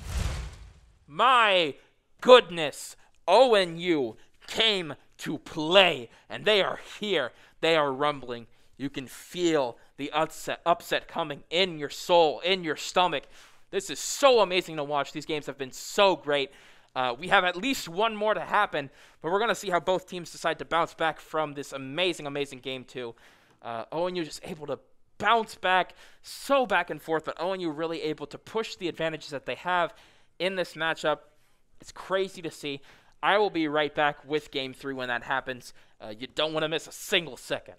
My goodness. ONU came to play. And they are here. They are rumbling. You can feel the upset coming in your soul, in your stomach. This is so amazing to watch. These games have been so great. We have at least one more to happen, but we're going to see how both teams decide to bounce back from this amazing, amazing Game 2. ONU just able to bounce back, so back and forth, but ONU really able to push the advantages that they have in this matchup. It's crazy to see. I will be right back with Game 3 when that happens. You don't want to miss a single second.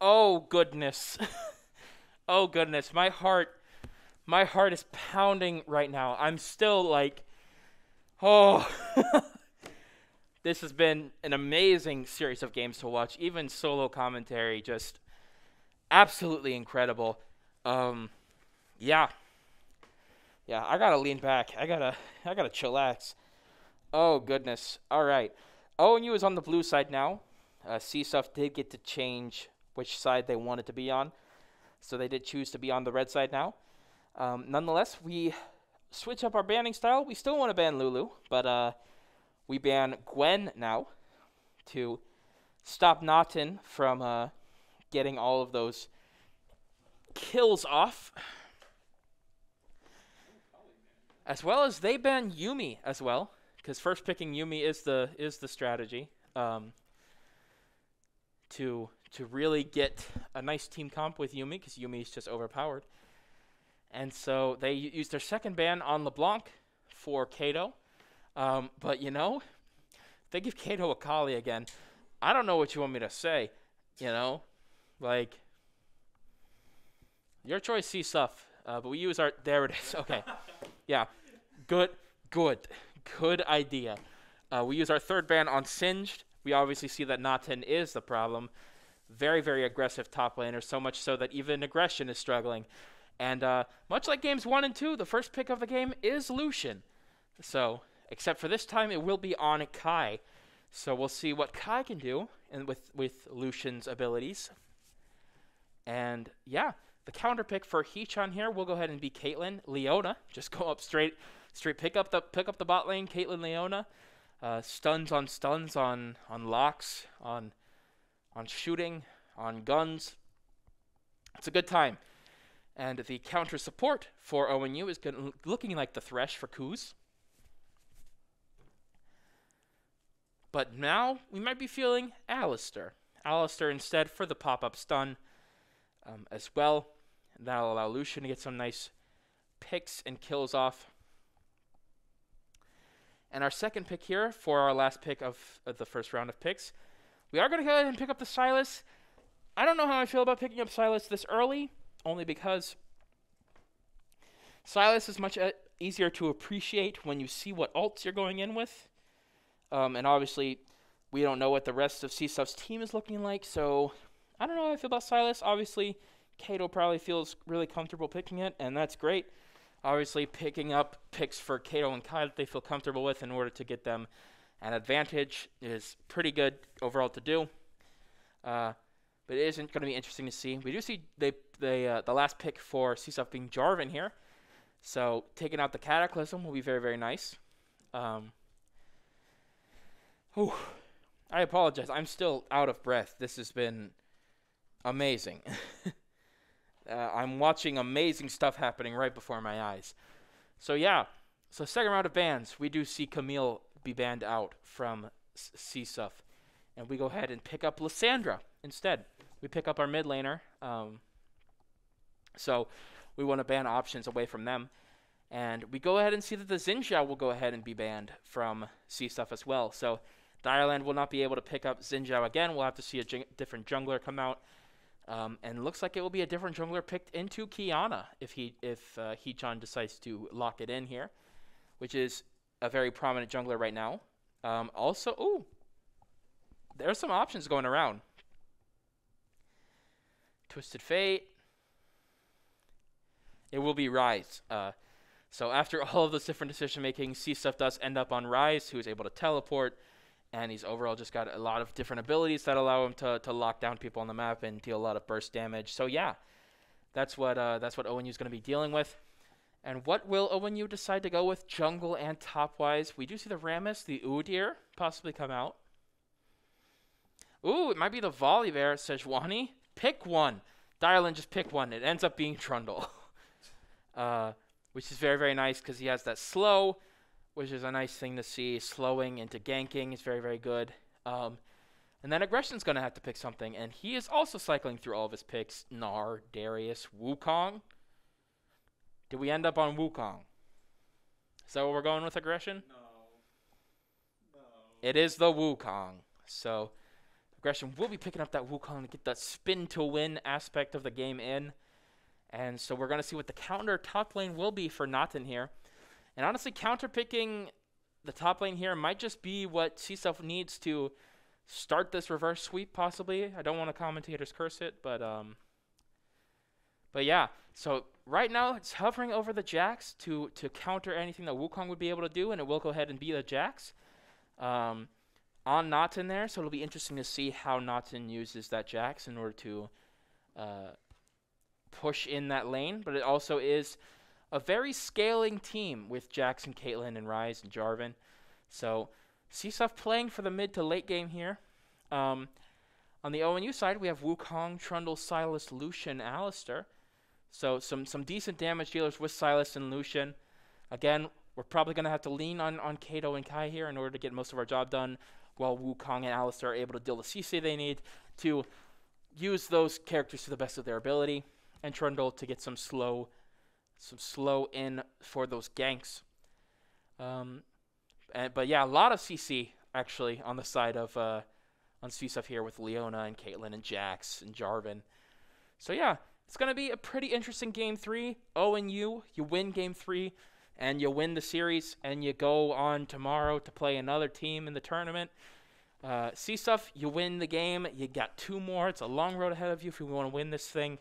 Oh, goodness. Oh, goodness. My heart is pounding right now. I'm still like, oh. This has been an amazing series of games to watch. Even solo commentary, just absolutely incredible. Yeah. Yeah, I gotta lean back. I gotta chillax. Oh, goodness. All right. ONU is on the blue side now. CSUF did get to change which side they wanted to be on, so they did choose to be on the red side now. Nonetheless, we switch up our banning style. We still want to ban Lulu, but we ban Gwen now to stop Naughton from getting all of those kills off. As well as they ban Yuumi as well, because first picking Yuumi is the strategy to really get a nice team comp with Yuumi, because Yuumi is just overpowered. And so they used their second ban on LeBlanc for Kato. But, you know, if they give Kato a Kali again, I don't know what you want me to say, you know? Like, your choice, CSUF. But we use our... There it is. Okay. Yeah. Good idea. We use our third ban on Singed. We obviously see that Naughton is the problem. Very, very aggressive top laner, so much so that even aggression is struggling. And much like games 1 and 2, the first pick of the game is Lucian. So, except for this time, it will be on Kai. So we'll see what Kai can do and with Lucian's abilities. And yeah, the counter pick for Heechan here will go ahead and be Caitlyn. Leona, just go up straight pick up the bot lane. Caitlyn, Leona, stuns on locks, on shooting, on guns. It's a good time. And the counter support for ONU is looking like the Thresh for Kuz. But now we might be feeling Alistar. Alistar instead for the pop-up stun as well. That'll allow Lucian to get some nice picks and kills off. And our second pick here for our last pick of the first round of picks, we are going to go ahead and pick up the Sylas. I don't know how I feel about picking up Sylas this early, only because Sylas is much easier to appreciate when you see what ults you're going in with. And obviously, we don't know what the rest of CSUF's team is looking like, so I don't know how I feel about Sylas. Obviously, Kato probably feels really comfortable picking it, and that's great. Obviously, picking up picks for Kato and Kai that they feel comfortable with in order to get them an advantage is pretty good overall to do. But it isn't going to be interesting to see. We do see the last pick for CSUF being Jarvan here. So taking out the Cataclysm will be very, very nice. I apologize. I'm still out of breath. This has been amazing. I'm watching amazing stuff happening right before my eyes. So yeah. So second round of bans. We do see Camille be banned out from CSUF. And we go ahead and pick up Lysandra instead. We pick up our mid laner. So we want to ban options away from them. And we go ahead and see that the Xinjiao will go ahead and be banned from CSUF as well. So Direland will not be able to pick up Xinjiao again. We'll have to see a different jungler come out. And it looks like it will be a different jungler picked into Kiana if Heechan decides to lock it in here, which is a very prominent jungler right now. Also, there's some options going around. Twisted Fate. It will be Ryze. So after all of this different decision making, CSUF does end up on Ryze, who is able to teleport. And he's overall just got a lot of different abilities that allow him to lock down people on the map and deal a lot of burst damage. So yeah, that's what ONU is going to be dealing with. And what will ONU decide to go with jungle and top-wise? We do see the Rammus, the Udyr, possibly come out. Ooh, it might be the Volibear, Sejuani. Pick one. Direland, just pick one. It ends up being Trundle. Which is very, very nice because he has that slow, which is a nice thing to see. Slowing into ganking is very, very good. And then Aggression's going to have to pick something. And he is also cycling through all of his picks. Gnar, Darius, Wukong. Did we end up on Wukong? Is that what we're going with, Aggression? No. It is the Wukong. So, Aggression will be picking up that Wukong to get that spin to win aspect of the game in. And so we're going to see what the counter top lane will be for Naten here. And honestly, counter picking the top lane here might just be what CSUF needs to start this reverse sweep, possibly. I don't want to commentators curse it, but yeah. So right now, it's hovering over the Jax to counter anything that Wukong would be able to do, and it will go ahead and be the Jax on Naten there. So it'll be interesting to see how Naten uses that Jax in order to push in that lane. But it also is a very scaling team with Jax and Caitlyn and Ryze and Jarvan. So CSUF playing for the mid to late game here. On the ONU side, we have Wukong, Trundle, Sylas, Lucian, Alistar. So some decent damage dealers with Sylas and Lucian. Again, we're probably going to have to lean on Kato and Kai here in order to get most of our job done, while Wukong and Alistar are able to deal the CC they need to use those characters to the best of their ability, and Trundle to get some slow in for those ganks. But yeah, a lot of CC actually on the side of on CSUF here with Leona and Caitlyn and Jax and Jarvan. So yeah, it's going to be a pretty interesting Game 3. ONU, you win Game 3, and you win the series, and you go on tomorrow to play another team in the tournament. CSUF, you win the game. You got 2 more. It's a long road ahead of you if you want to win this thing.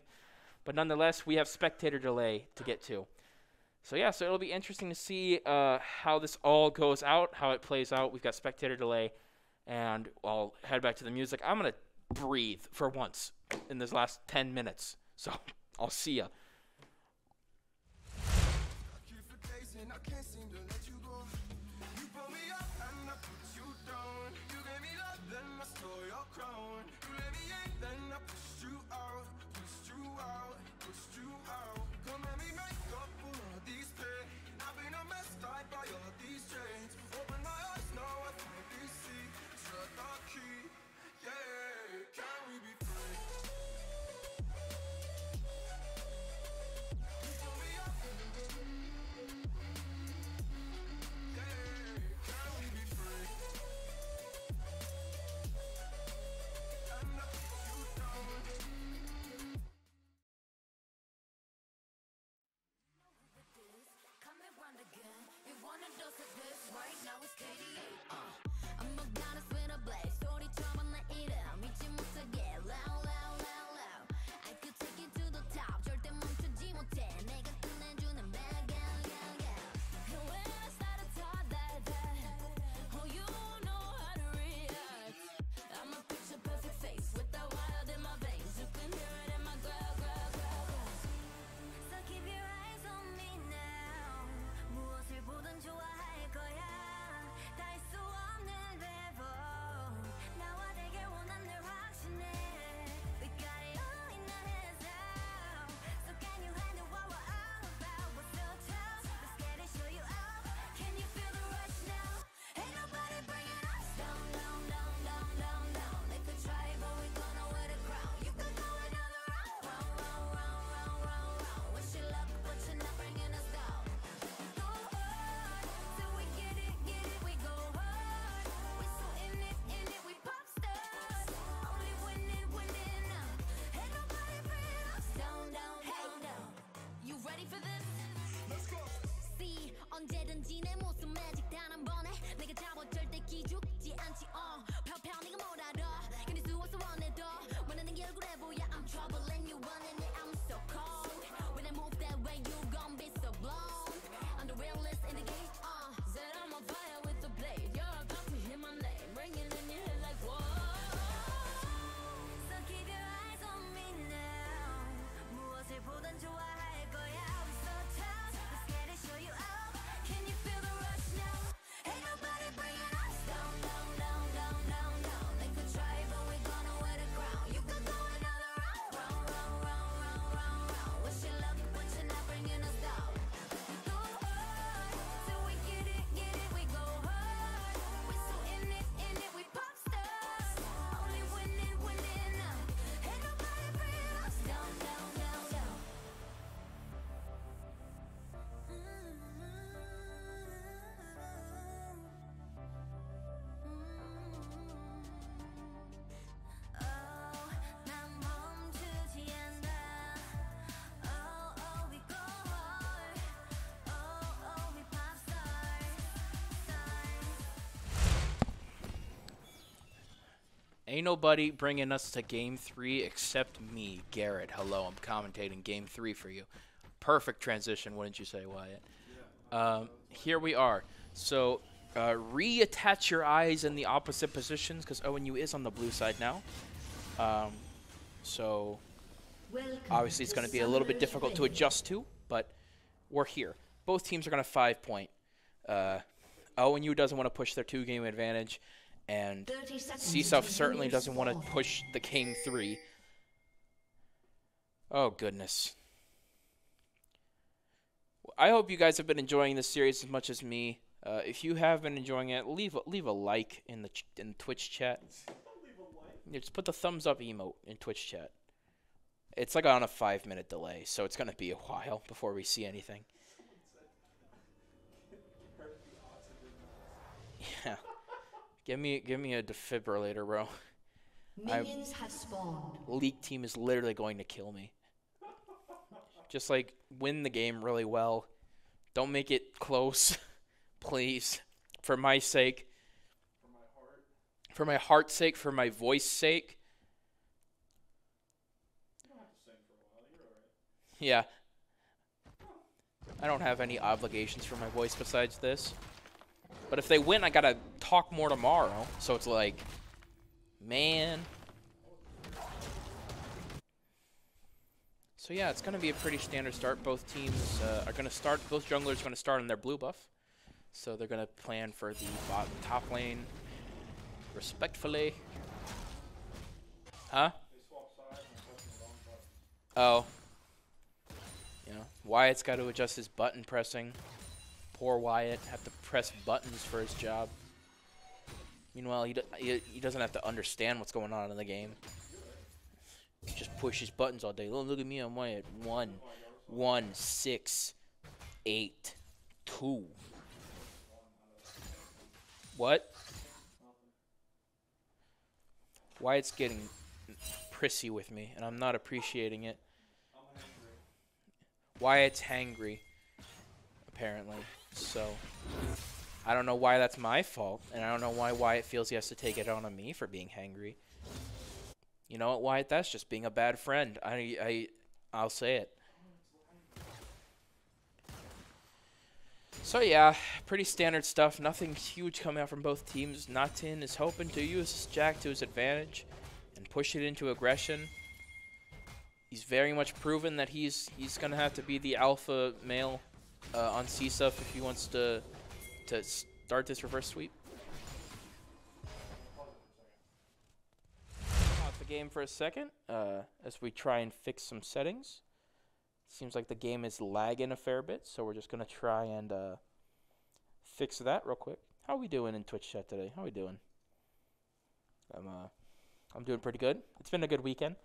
But nonetheless, we have spectator delay to get to. So yeah, so it'll be interesting to see how this all goes out, how it plays out. We've got spectator delay, and I'll head back to the music. I'm going to breathe for once in this last 10 minutes. So I'll see ya. 언제든지 내 모습 매직 단 한 번에 내가 잡아 절대 기죽지 않지 펴펴 네가 뭘 알아 견딜 수 없어 원해도 원하는 게 얼굴에 보여 I'm trouble and you running it I'm so cold when I move that way you gon' be so blown I'm the realest in the game said I'm on fire with the blade you're a copy in my name ringing in your head like whoa so keep your eyes on me now 무엇을 보든 좋아할 거야 I'm so tough let's get it show you out Can you feel the rush now? Ain't nobody bringing us down Ain't nobody bringing us to Game 3 except me, Garrett. Hello, I'm commentating Game 3 for you. Perfect transition, wouldn't you say, Wyatt? Here we are. So, reattach your eyes in the opposite positions because ONU is on the blue side now. So, obviously it's going to be a little bit difficult to adjust to, but we're here. Both teams are going to 5-point. ONU doesn't want to push their 2-game advantage, and CSUF certainly doesn't want to push the Game 3. Oh, goodness. I hope you guys have been enjoying this series as much as me. If you have been enjoying it, leave a like in the Twitch chat. Yeah, just put the thumbs up emote in Twitch chat. It's like on a 5-minute delay, so it's going to be a while before we see anything. Yeah. Give me a defibrillator, bro. Minions have spawned. League team is literally going to kill me. Just like win the game really well. Don't make it close, please. For my sake. For my heart. For my heart's sake, for my voice sake. You don't have to sing for a while. You're alright. Yeah. I don't have any obligations for my voice besides this. But if they win, I gotta talk more tomorrow. So it's like, man. So yeah, it's gonna be a pretty standard start. Both teams are gonna start. Both junglers are gonna start on their blue buff. So they're gonna plan for the top lane respectfully. Huh? They swap sides and I'm pressing the wrong button. Oh. You know, Wyatt's got to adjust his button pressing. Poor Wyatt have to press buttons for his job. Meanwhile, he doesn't have to understand what's going on in the game. He just pushes buttons all day. Oh, look at me, I'm Wyatt. 1, 1, 6, 8, 2. What? Wyatt's getting prissy with me, and I'm not appreciating it. I'm hungry. Wyatt's hangry, apparently. So, I don't know why that's my fault, and I don't know why Wyatt feels he has to take it on me for being hangry. You know what, Wyatt? That's just being a bad friend. I'll say it. So yeah, pretty standard stuff. Nothing huge coming out from both teams. Natin is hoping to use his Jack to his advantage and push it into aggression. He's very much proven that he's gonna have to be the alpha male on CSUF if he wants to start this reverse sweep. Off the game for a second as we try and fix some settings. Seems like the game is lagging a fair bit, so we're just gonna try and fix that real quick. How we doing in Twitch chat today? How we doing? I'm doing pretty good. It's been a good weekend.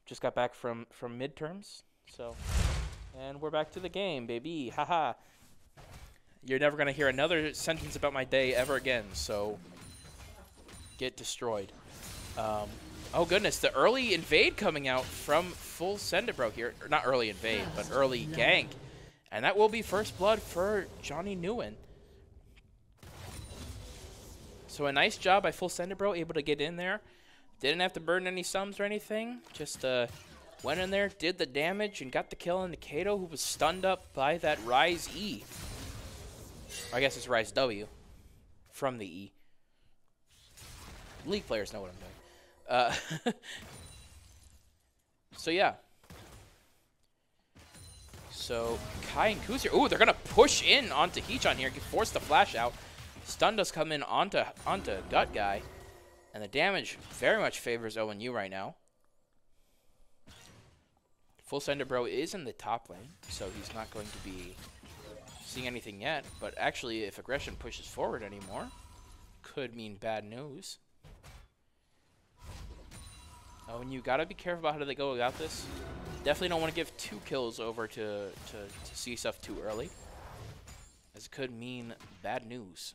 Just got back from midterms, so and we're back to the game, baby. Haha. You're never gonna hear another sentence about my day ever again, so get destroyed. Oh goodness, the early invade coming out from full Sendabro here. Or not early invade, but early gank. And that will be first blood for Johnny Nguyen. So a nice job by full Sendabro, able to get in there. Didn't have to burn any sums or anything. Just went in there, did the damage, and got the kill on Kato, who was stunned up by that Rise E. Or I guess it's Rise W from the E. League players know what I'm doing. So yeah. So Kai and Kuz here. Ooh, they're gonna push in onto Heechon here, force the flash out. Stun does come in onto Gut Guy, and the damage very much favors ONU right now. Full Sender Bro is in the top lane, so he's not going to be seeing anything yet. But actually, if aggression pushes forward anymore, could mean bad news. Oh, and you gotta be careful about how they go about this. Definitely don't want to give 2 kills over to CSUF too early, as it could mean bad news.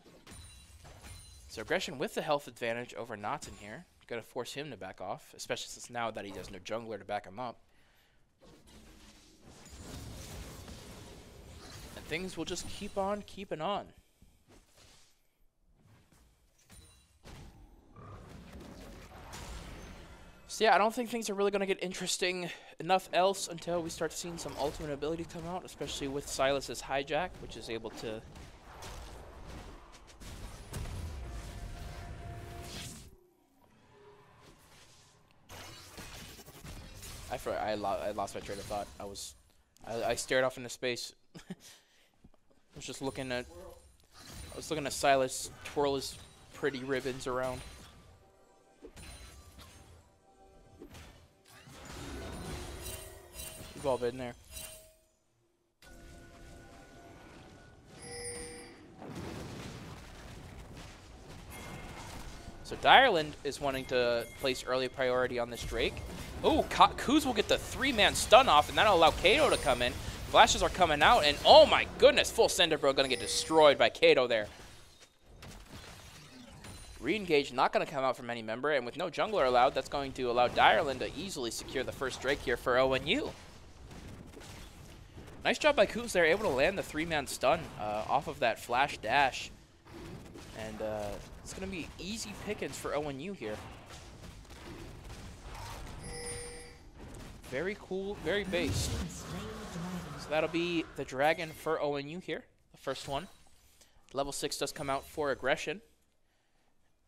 So aggression with the health advantage over Natin here. Gonna force him to back off, especially since now that he has no jungler to back him up. And things will just keep on keeping on. So yeah, I don't think things are really going to get interesting enough else until we start seeing some ultimate ability come out, especially with Silas's hijack, which is able to... I lost my train of thought. I stared off into space. I was just looking at... I was looking at Silas twirl his pretty ribbons around. We've all been there. So Direland is wanting to place early priority on this Drake. Oh, Kuz will get the 3-man stun off, and that'll allow Kato to come in. Flashes are coming out, and oh my goodness, full sender bro gonna get destroyed by Kato there. Re-engage not gonna come out from any member, and with no jungler allowed, that's going to allow Direland to easily secure the first Drake here for ONU. Nice job by Kuz there, able to land the 3-man stun off of that flash dash. And it's going to be easy pickings for ONU here. Very cool, very based. So that'll be the dragon for ONU here, the first one. Level 6 does come out for aggression.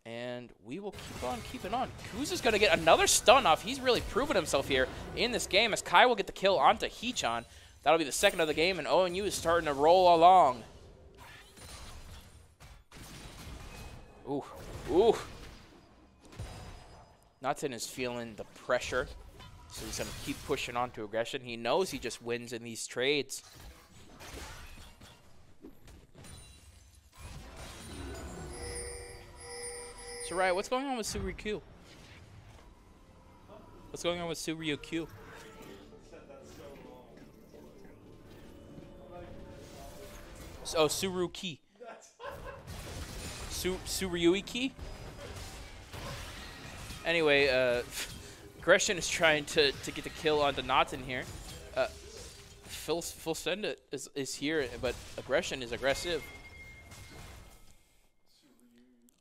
And we will keep on keeping on. Kuz is going to get another stun off. He's really proven himself here in this game as Kai will get the kill onto Hee-chan. That'll be the second of the game, and ONU is starting to roll along. Ooh, ooh. Nathan is feeling the pressure, so he's going to keep pushing on to aggression. He knows he just wins in these trades. So, Riot, what's going on with Suryu Q? What's going on with Suryu Q? Oh, Suruki. Suryuiki? Anyway, Aggression is trying to get the kill onto Nathan here. Full send is here, but Aggression is aggressive.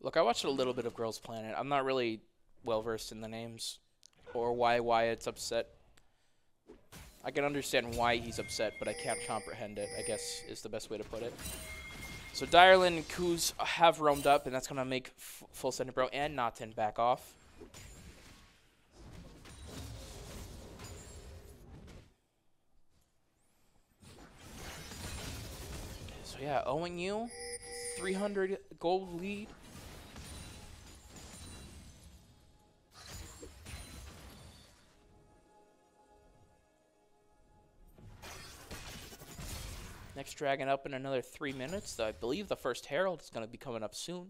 Look, I watched a little bit of Girls Planet. I'm not really well versed in the names or why it's upset. I can understand why he's upset, but I can't comprehend it, I guess is the best way to put it. So Direland and Kuz have roamed up, and that's going to make Full Sender Bro and Nathan back off. So yeah, ONU, 300 gold lead. Next dragon up in another 3 minutes. I believe the first Herald is going to be coming up soon.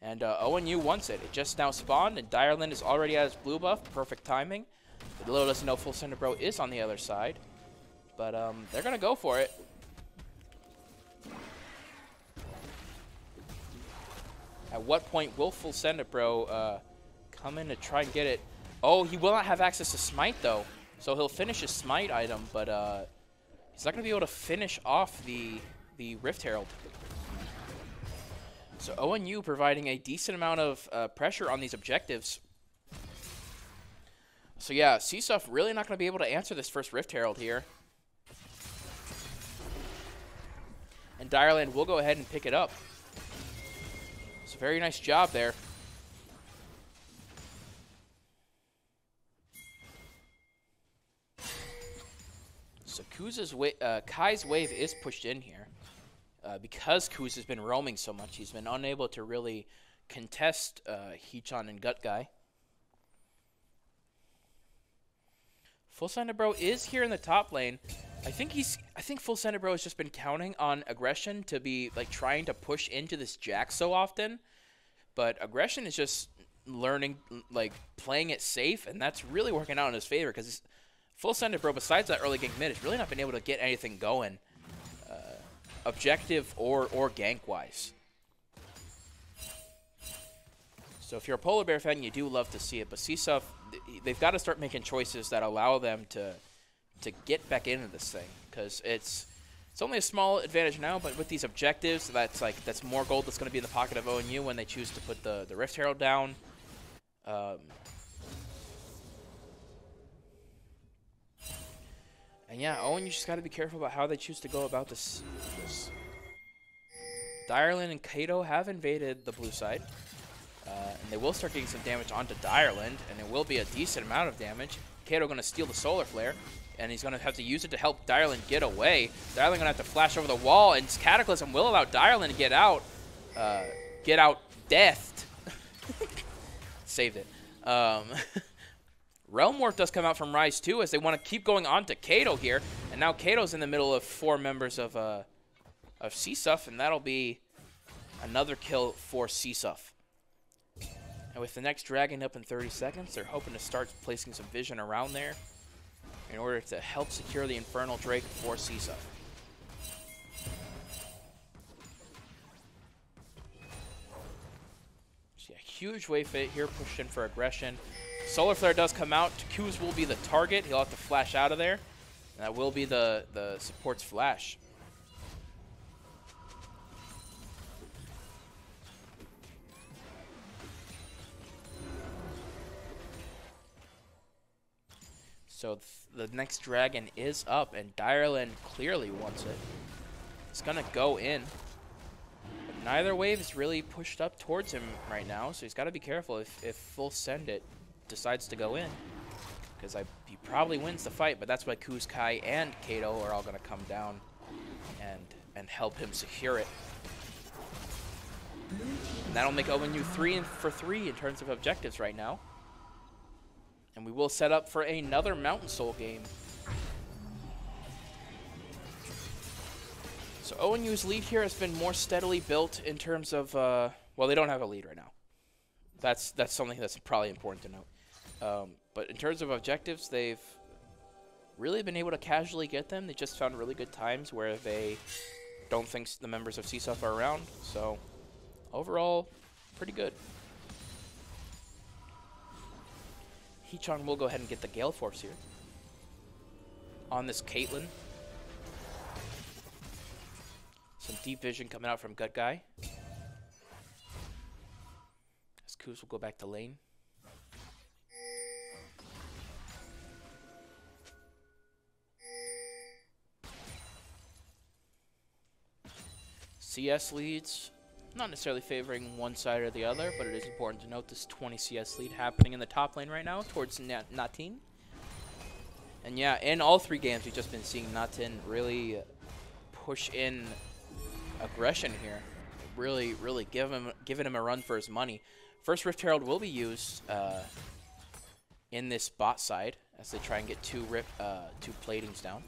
And ONU wants it. It just now spawned, and Direland is already at his blue buff. Perfect timing. But little doesn't know Full Sender Bro is on the other side. But they're going to go for it. At what point will Full Sender Bro come in to try and get it? Oh, he will not have access to Smite, though. So he'll finish his Smite item, but he's not going to be able to finish off the Rift Herald. So ONU providing a decent amount of pressure on these objectives. So yeah, CSUF really not going to be able to answer this first Rift Herald here. And Direland will go ahead and pick it up. So very nice job there. So Kai's wave is pushed in here. Because Kuz has been roaming so much, he's been unable to really contest Hee-chan and Gut Guy. Full Sender Bro is here in the top lane. I think Full Sender Bro has just been counting on Aggression to be like trying to push into this Jack so often. But Aggression is just learning, like playing it safe, and that's really working out in his favor because Full Sender Bro, besides that early gank mid, has really not been able to get anything going, objective or gank-wise. So if you're a Polar Bear fan, you do love to see it. But CSUF, they've got to start making choices that allow them to get back into this thing, because it's only a small advantage now. But with these objectives, that's more gold that's going to be in the pocket of ONU when they choose to put the Rift Herald down. And yeah, Owen, you just got to be careful about how they choose to go about this. Direland and Kato have invaded the blue side. And they will start getting some damage onto Direland, and it will be a decent amount of damage. Kato going to steal the Solar Flare, and he's going to have to use it to help Direland get away. Direland going to have to flash over the wall, and Cataclysm will allow Direland to get out deathed. Saved it. Realm Warp does come out from Rise 2 as they want to keep going on to Kato here. And now Kato's in the middle of 4 members of CSUF, and that'll be another kill for CSUF. And with the next dragon up in 30 seconds, they're hoping to start placing some vision around there in order to help secure the Infernal Drake for CSUF. So yeah, huge wave fit here, pushed in for aggression. Solar Flare does come out. Kuz will be the target. He'll have to flash out of there. And that will be the support's flash. So the next dragon is up, and Direland clearly wants it. It's going to go in. But neither wave is really pushed up towards him right now, so he's got to be careful if Full Send It decides to go in. Because he probably wins the fight, but that's why Kuz, Kai, and Kato are all going to come down and help him secure it. And that'll make ONU 3 for 3 in terms of objectives right now. And we will set up for another Mountain Soul game. So ONU's lead here has been more steadily built in terms of, well, they don't have a lead right now. That's something that's probably important to note. But in terms of objectives, they've really been able to casually get them. They just found really good times where they don't think the members of CSUF are around. So overall, pretty good. Heechon will go ahead and get the Gale Force here on this Caitlyn. Some deep vision coming out from Gut Guy. As Kuz will go back to lane. CS leads, not necessarily favoring one side or the other, but it is important to note this 20 CS lead happening in the top lane right now towards Natin. And yeah, in all 3 games, we've just been seeing Natin really push in aggression here. Really giving him a run for his money. First Rift Herald will be used in this bot side as they try and get 2 platings down.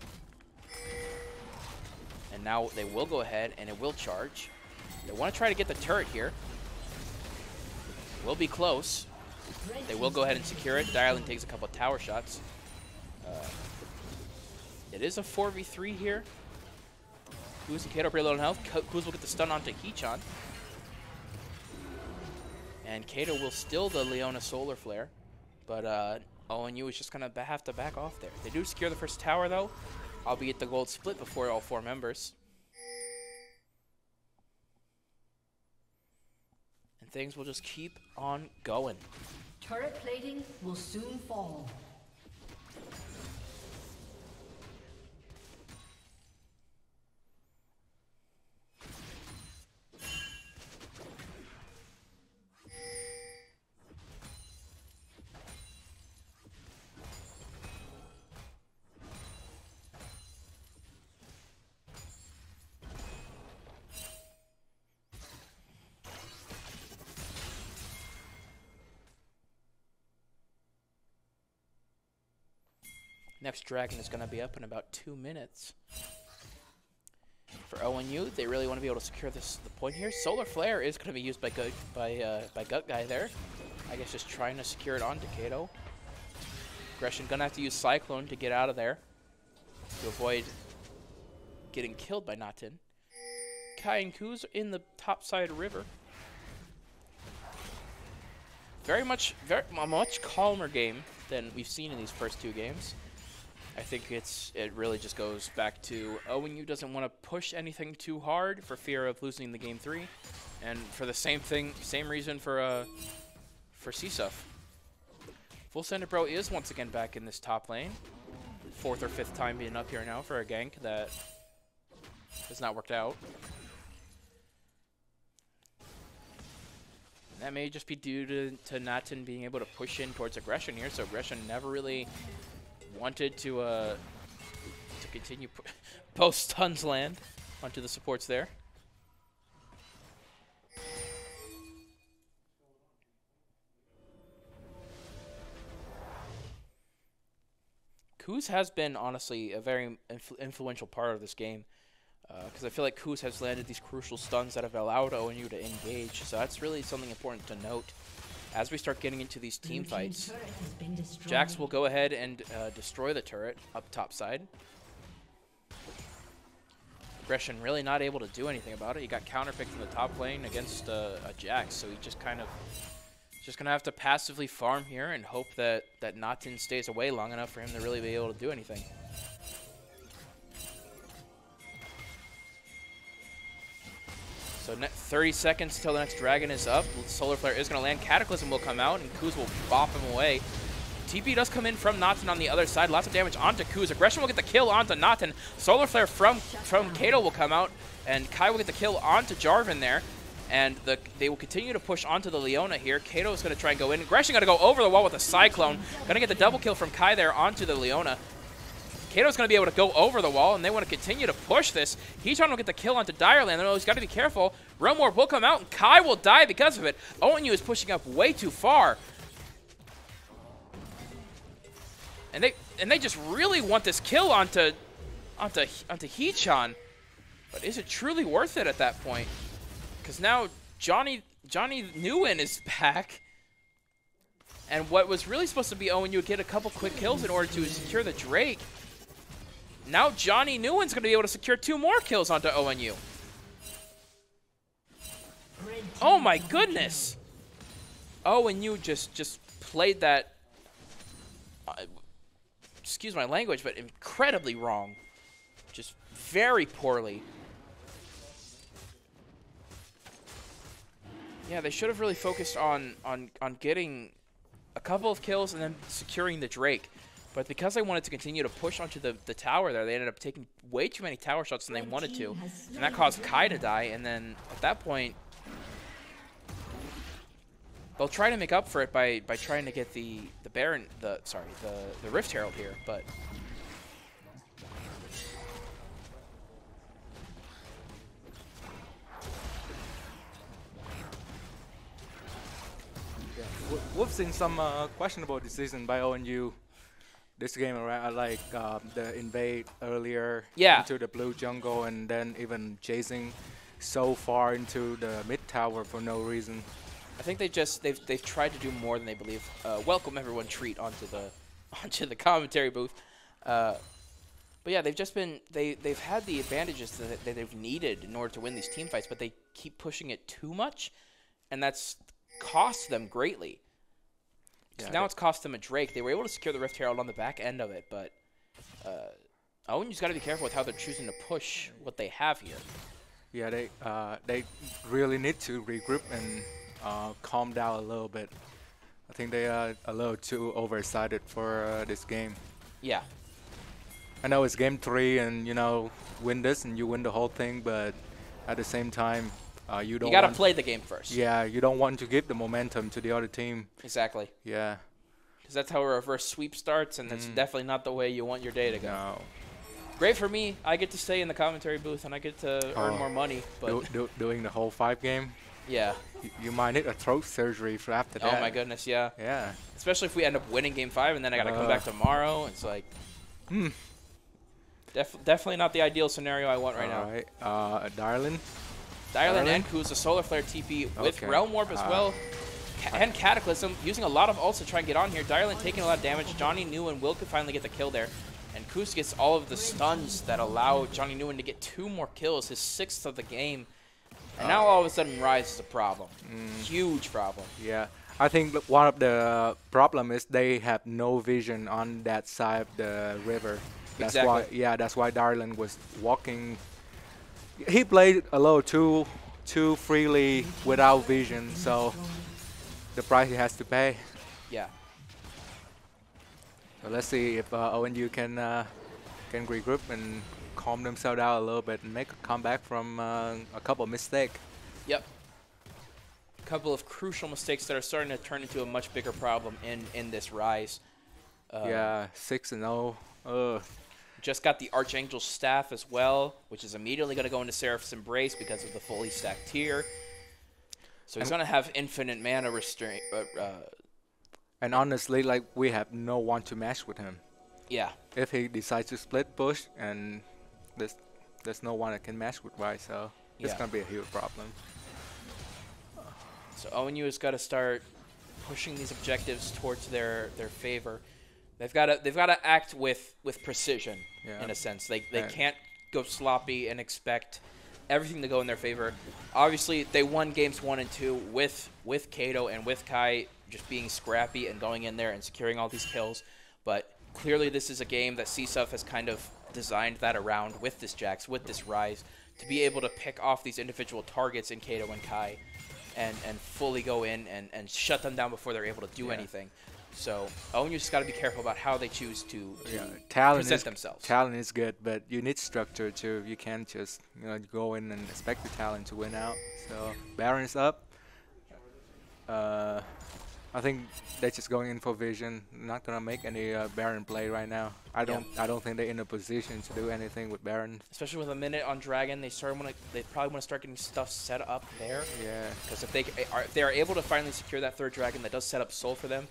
And now they will go ahead and it will charge. They want to try to get the turret here. Will be close. They will go ahead and secure it. Direland takes a couple of tower shots. It is a 4v3 here. Kuz and Kato pretty low on health. Kuz will get the stun onto Heechon. And Kato will steal the Leona Solar Flare. But ONU is just going to have to back off there. They do secure the first tower though, albeit the gold split before all 4 members. And things will just keep on going. Turret plating will soon fall. Next dragon is going to be up in about 2 minutes. For ONU, they really want to be able to secure the point here. Solar Flare is going to be used by Gut Guy there. I guess just trying to secure it onto Kato. Aggression going to have to use Cyclone to get out of there to avoid getting killed by Natin. Kai and Kuz in the top side river. A much calmer game than we've seen in these first 2 games. I think it really just goes back to ONU doesn't want to push anything too hard for fear of losing the game 3, and for the same reason for CSUF. Full Sender Bro is once again back in this top lane. 4th or 5th time being up here now for a gank that has not worked out. And that may just be due to Natin being able to push in towards aggression here. So aggression never really wanted to continue both stuns land onto the supports there. Kuz has been, honestly, a very influential part of this game. Because I feel like Kuz has landed these crucial stuns that have allowed ONU to engage. So that's really something important to note. As we start getting into these team fights, Jax will go ahead and destroy the turret up top side. Aggression really not able to do anything about it. He got counterpicked in the top lane against a Jax, so he just kind of just gonna have to passively farm here and hope that Natin stays away long enough for him to really be able to do anything. So 30 seconds till the next dragon is up. Solar Flare is going to land. Cataclysm will come out, and Kuz will bop him away. TP does come in from Natin on the other side. Lots of damage onto Kuz. Aggression will get the kill onto Natin. Solar Flare from Kato will come out, and Kai will get the kill onto Jarvan there. And they will continue to push onto the Leona here. Kato is going to try and go in. Aggression going to go over the wall with a Cyclone. Going to get the double kill from Kai there onto the Leona. Kato's going to be able to go over the wall, and they want to continue to push this. He's trying to get the kill onto Direland. Oh, he's got to be careful. Realm Warp will come out, and Kai will die because of it. ONU is pushing up way too far. And they just really want this kill onto Heechan. But is it truly worth it at that point? Because now Johnny Nguyen is back. And what was really supposed to be ONU would get a couple quick kills in order to secure the Drake. Now Johnny Nguyen's going to be able to secure 2 more kills onto ONU. Oh my goodness! ONU just played that, excuse my language, but incredibly wrong. Just very poorly. Yeah, they should have really focused on getting a couple of kills and then securing the Drake. But because they wanted to continue to push onto the tower there, they ended up taking way too many tower shots than they wanted to. And that caused Kai to die. And then at that point, they'll try to make up for it by trying to get the Baron, the Rift Herald here. But we've seen some questionable decision by ONU this game, right? Like the invade earlier into the blue jungle, and then even chasing so far into the mid tower for no reason. I think they've tried to do more than they believe. Welcome everyone, treat onto the commentary booth. But yeah, they've had the advantages that they've needed in order to win these team fights, but they keep pushing it too much, and that's cost them greatly. So now it's cost them a Drake. They were able to secure the Rift Herald on the back end of it, but ONU's got to be careful with how they're choosing to push what they have here. Yeah, they really need to regroup and calm down a little bit. I think they are a little too overexcited for this game. Yeah. I know it's game 3, and you know, win this and you win the whole thing, but at the same time, you got to play the game first. Yeah, you don't want to give the momentum to the other team. Exactly. Yeah. Because that's how a reverse sweep starts, and that's definitely not the way you want your day to go. No. Great for me. I get to stay in the commentary booth, and I get to earn more money. But doing the whole 5 game? Yeah. You might need a throat surgery for after that. Oh my goodness, yeah. Yeah. Especially if we end up winning game 5, and then I got to come back tomorrow. It's like... Definitely not the ideal scenario I want right now. All right. Direland and Kuz, a Solar Flare TP with Realm Warp as well. And Cataclysm, using a lot of ults to try and get on here. Direland taking a lot of damage. Johnny Nguyen will finally get the kill there. And Kuz gets all of the stuns that allow Johnny Nguyen to get 2 more kills, his 6th of the game. And now all of a sudden Rise is a problem. Huge problem. Yeah. I think one of the problem is they have no vision on that side of the river. That's why, that's why Direland was walking. He played a little too freely without vision, so the price he has to pay. Yeah. So let's see if ONU can regroup and calm themselves down a little bit and make a comeback from a couple of mistakes. Yep. A couple of crucial mistakes that are starting to turn into a much bigger problem in this rise. Yeah, 6-0. Just got the Archangel's staff as well, which is immediately going to go into Seraph's Embrace because of the fully stacked tier. So he's going to have infinite mana restraint. And honestly, like, we have no one to match with him. Yeah. If he decides to split push, and there's no one that can match with Rise, so it's going to be a huge problem. So ONU has got to start pushing these objectives towards their favor. They've got to act with precision, in a sense. They can't go sloppy and expect everything to go in their favor. Obviously, they won games 1 and 2 with Kato and with Kai just being scrappy and going in there and securing all these kills. But clearly, this is a game that CSUF has kind of designed that around with this Jax, with this Rise, to be able to pick off these individual targets in Kato and Kai and fully go in and shut them down before they're able to do anything. So ONU just got to be careful about how they choose to present themselves. Talent is good, but you need structure too. You can't just go in and expect the talent to win out. So Baron's up. I think they're just going in for vision. Not gonna make any Baron play right now. I don't think they're in a position to do anything with Baron. Especially with a minute on Dragon, they probably want to start getting stuff set up there. Yeah. Because if they are able to finally secure that 3rd Dragon, that does set up Soul for them.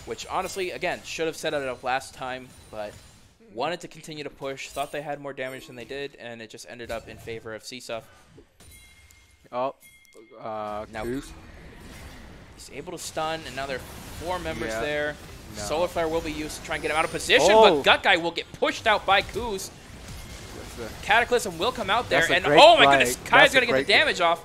Which, honestly, again, should have set it up last time, but wanted to continue to push, thought they had more damage than they did, and it just ended up in favor of CSUF. Oh, now Goose. He's able to stun, and now there are 4 members there. No. Solar Flare will be used to try and get him out of position, but Gut Guy will get pushed out by Kuz. Cataclysm will come out there, and oh my goodness, Kai's going to get the damage off.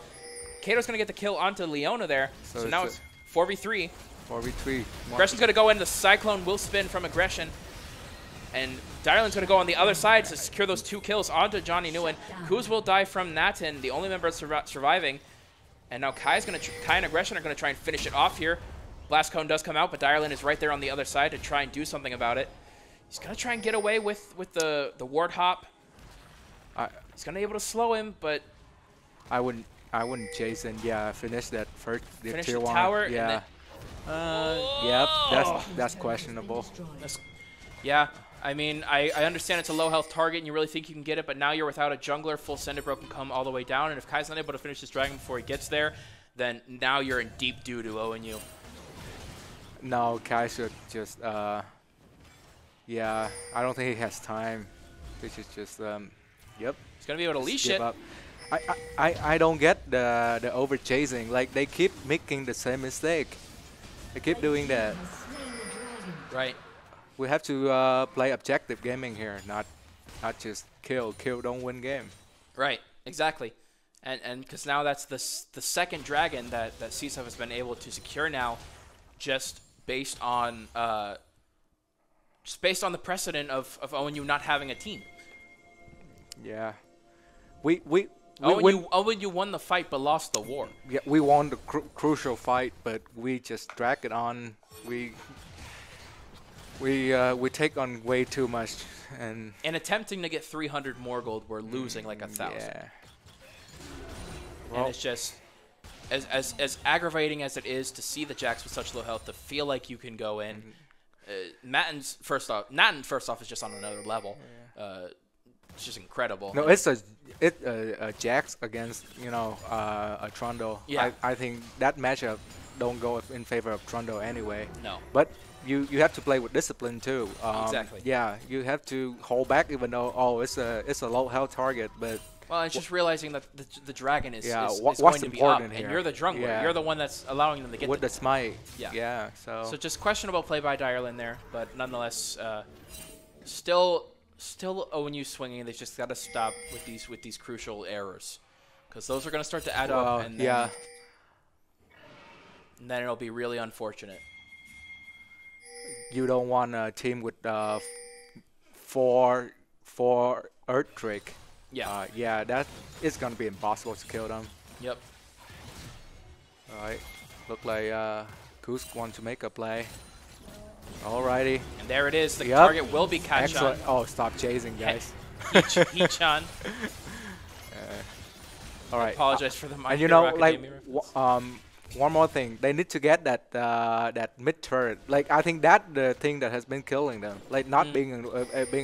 Kato's going to get the kill onto Leona there, so now it's 4v3. 4v3. Aggression's going to go in. The Cyclone will spin from Aggression. And Dyerlin's going to go on the other side to secure those 2 kills onto Johnny Nguyen. Kuz will die from Natin, the only member surviving. And now Kai and Aggression are going to try and finish it off here. Blast Cone does come out, but Dyerlin is right there on the other side to try and do something about it. He's going to try and get away with the Ward Hop. He's going to be able to slow him, but... I wouldn't chase and finish that first finish tier the 1. tower. Yeah. Yep, that's questionable. Yeah, I mean, I understand it's a low health target and you really think you can get it, but now you're without a jungler. Full Sendebro can come all the way down, and if Kai's not able to finish this dragon before he gets there, then now you're in deep doo to ONU. No, Kai should just, I don't think he has time. He should just, yep. He's going to be able to leash it. Up. I don't get the over chasing. Like, they keep making the same mistake. They keep doing that. Right. We have to play objective gaming here, not just kill, don't win game. Right, exactly. And because now that's the 2nd dragon that CSUF has been able to secure now, just based on the precedent of ONU not having a team. Yeah. ONU won the fight but lost the war. Yeah, we won the crucial fight, but we just drag it on. We take on way too much, and attempting to get 300 more gold, we're losing like 1,000. Yeah. And it's just as aggravating as it is to see the Jax with such low health, to feel like you can go in. Natin first off is just on another level. Yeah. It's just incredible. No, it's a Jax against a Trundle. Yeah. I think that matchup don't go in favor of Trundle anyway. No. But you have to play with discipline too. Exactly. Yeah, you have to hold back even though it's a low health target, but. Well, it's just realizing that the dragon is what's going to be up, here? and you're the jungler. Yeah. You're the one that's allowing them to get with the smite. Yeah. So just questionable play by Dyerlin there, but nonetheless, still ONU swinging. They just got to stop with these crucial errors, because those are going to start to add up, and then, and then it'll be really unfortunate. You don't want a team with four Earth Drake. Yeah. That is gonna be impossible to kill them. Yep. All right. Look like Kusk wants to make a play. Alrighty. And there it is. The target will be Kachan. Excellent. Oh, stop chasing, guys. Hee-chan. All right. I apologize for the My And you Hero know, like, Academia one more thing, they need to get that that mid turret. Like, I think that the thing that has been killing them, like not being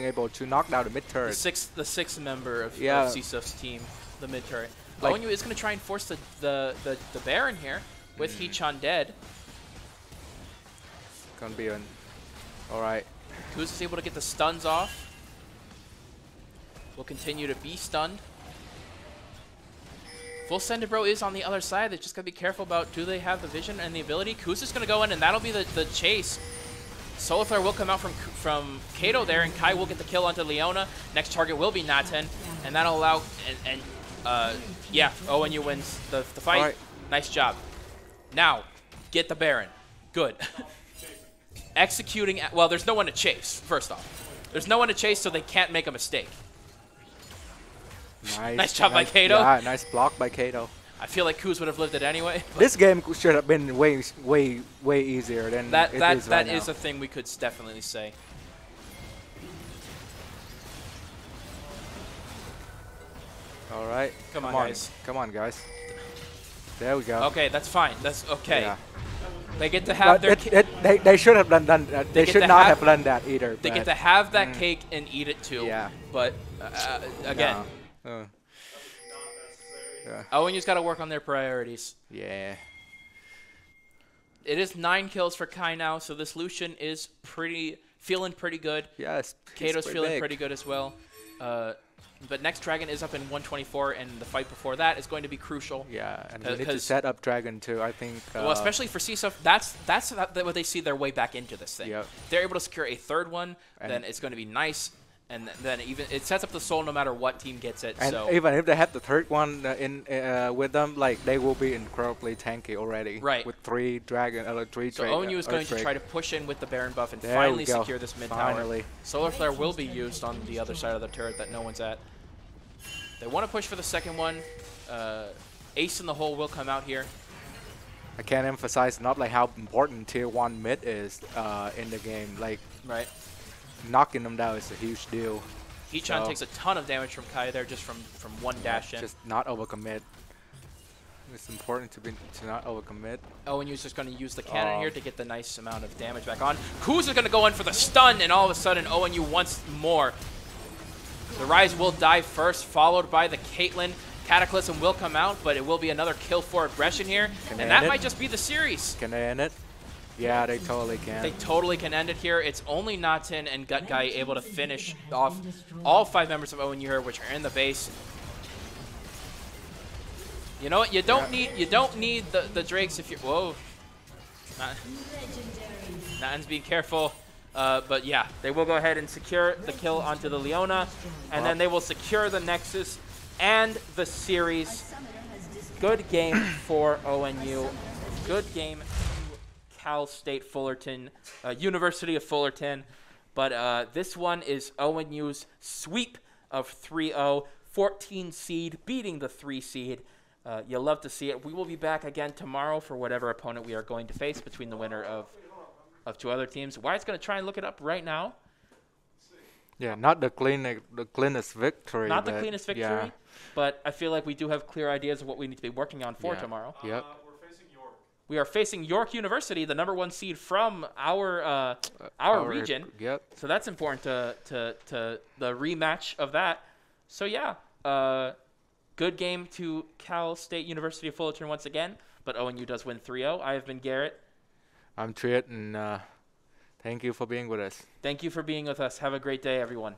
able to knock down the mid turret. The sixth member of CSUF's team, the mid turret. Like, ONU is going to try and force the Baron here with Hee-chan dead. Gonna be an. All right. Kuz is able to get the stuns off. Will continue to be stunned. Full Sendebro is on the other side. They just got to be careful about, do they have the vision and the ability? Kuz is going to go in, and that'll be the chase. Solar Flare will come out from Kato there, and Kai will get the kill onto Leona. Next target will be Naten, and that'll allow, yeah, ONU wins the fight. Right. Nice job. Now, get the Baron. Good. Executing, well, there's no one to chase, first off. There's no one to chase, so they can't make a mistake. Nice job by Kato. Yeah, nice block by Kato. I feel like Kuz would have lived it anyway. This game should have been way easier than that it is right that is a thing we could definitely say. All right. Come on, guys. Come on, guys. There we go. Okay, that's fine. That's okay. Yeah. They get to have their. They should have done that. They should not have done that either. They get to have that cake and eat it too. Yeah. But again. ONU's got to work on their priorities. Yeah. It is 9 kills for Kai now, so this Lucian is feeling pretty good. Yes. Kato's feeling pretty good as well. But next Dragon is up in 124, and the fight before that is going to be crucial. Yeah, and we need to set up Dragon too, I think. Well, especially for CSUF, that's what they see their way back into this thing. Yep. If they're able to secure a third one, then it's going to be nice. And then even it sets up the soul no matter what team gets it. And so even if they have the third one with them, like they will be incredibly tanky already. Right. With 3 dragon, 3 so ONU is going to try to push in with the Baron buff and finally secure this mid tower. Solar Flare will be used on the other side of the turret that no one's at. They want to push for the second one. Ace in the hole will come out here. I can't emphasize not like how important tier 1 mid is in the game. Like knocking them down is a huge deal. Hee-chan takes a ton of damage from Kai there just from one dash in. Just not overcommit. It's important to not overcommit. ONU's just going to use the cannon here to get the nice amount of damage back on. Kuz is going to go in for the stun, and all of a sudden ONU wants more. The Rise will die first, followed by the Caitlyn. Cataclysm will come out, but it will be another kill for aggression here. And that might just be the series. Can they end it? Yeah, they totally can. They totally can end it here. It's only Naten and Gut Guy able to finish off all 5 members of ONU here, which are in the base. You know what? You don't need the Drakes if you're. Whoa. Naten's being careful. But yeah, they will go ahead and secure the kill onto the Leona, and then they will secure the Nexus and the series. Good game for ONU. Good game to Cal State Fullerton, University of Fullerton. But this one is ONU's sweep of 3-0, 14 seed beating the 3 seed. You'll love to see it. We will be back again tomorrow for whatever opponent we are going to face between the winner of 2 other teams. Wyatt's going to try and look it up right now. Yeah, not the cleanest victory. Not the cleanest victory, but I feel like we do have clear ideas of what we need to be working on for tomorrow. Yep. We're facing York. We are facing York University, the #1 seed from our region. Yep. So that's important to the rematch of that. So yeah, good game to Cal State University of Fullerton once again, but ONU does win 3-0. I have been Garrett. I'm Triet, and thank you for being with us. Thank you for being with us. Have a great day, everyone.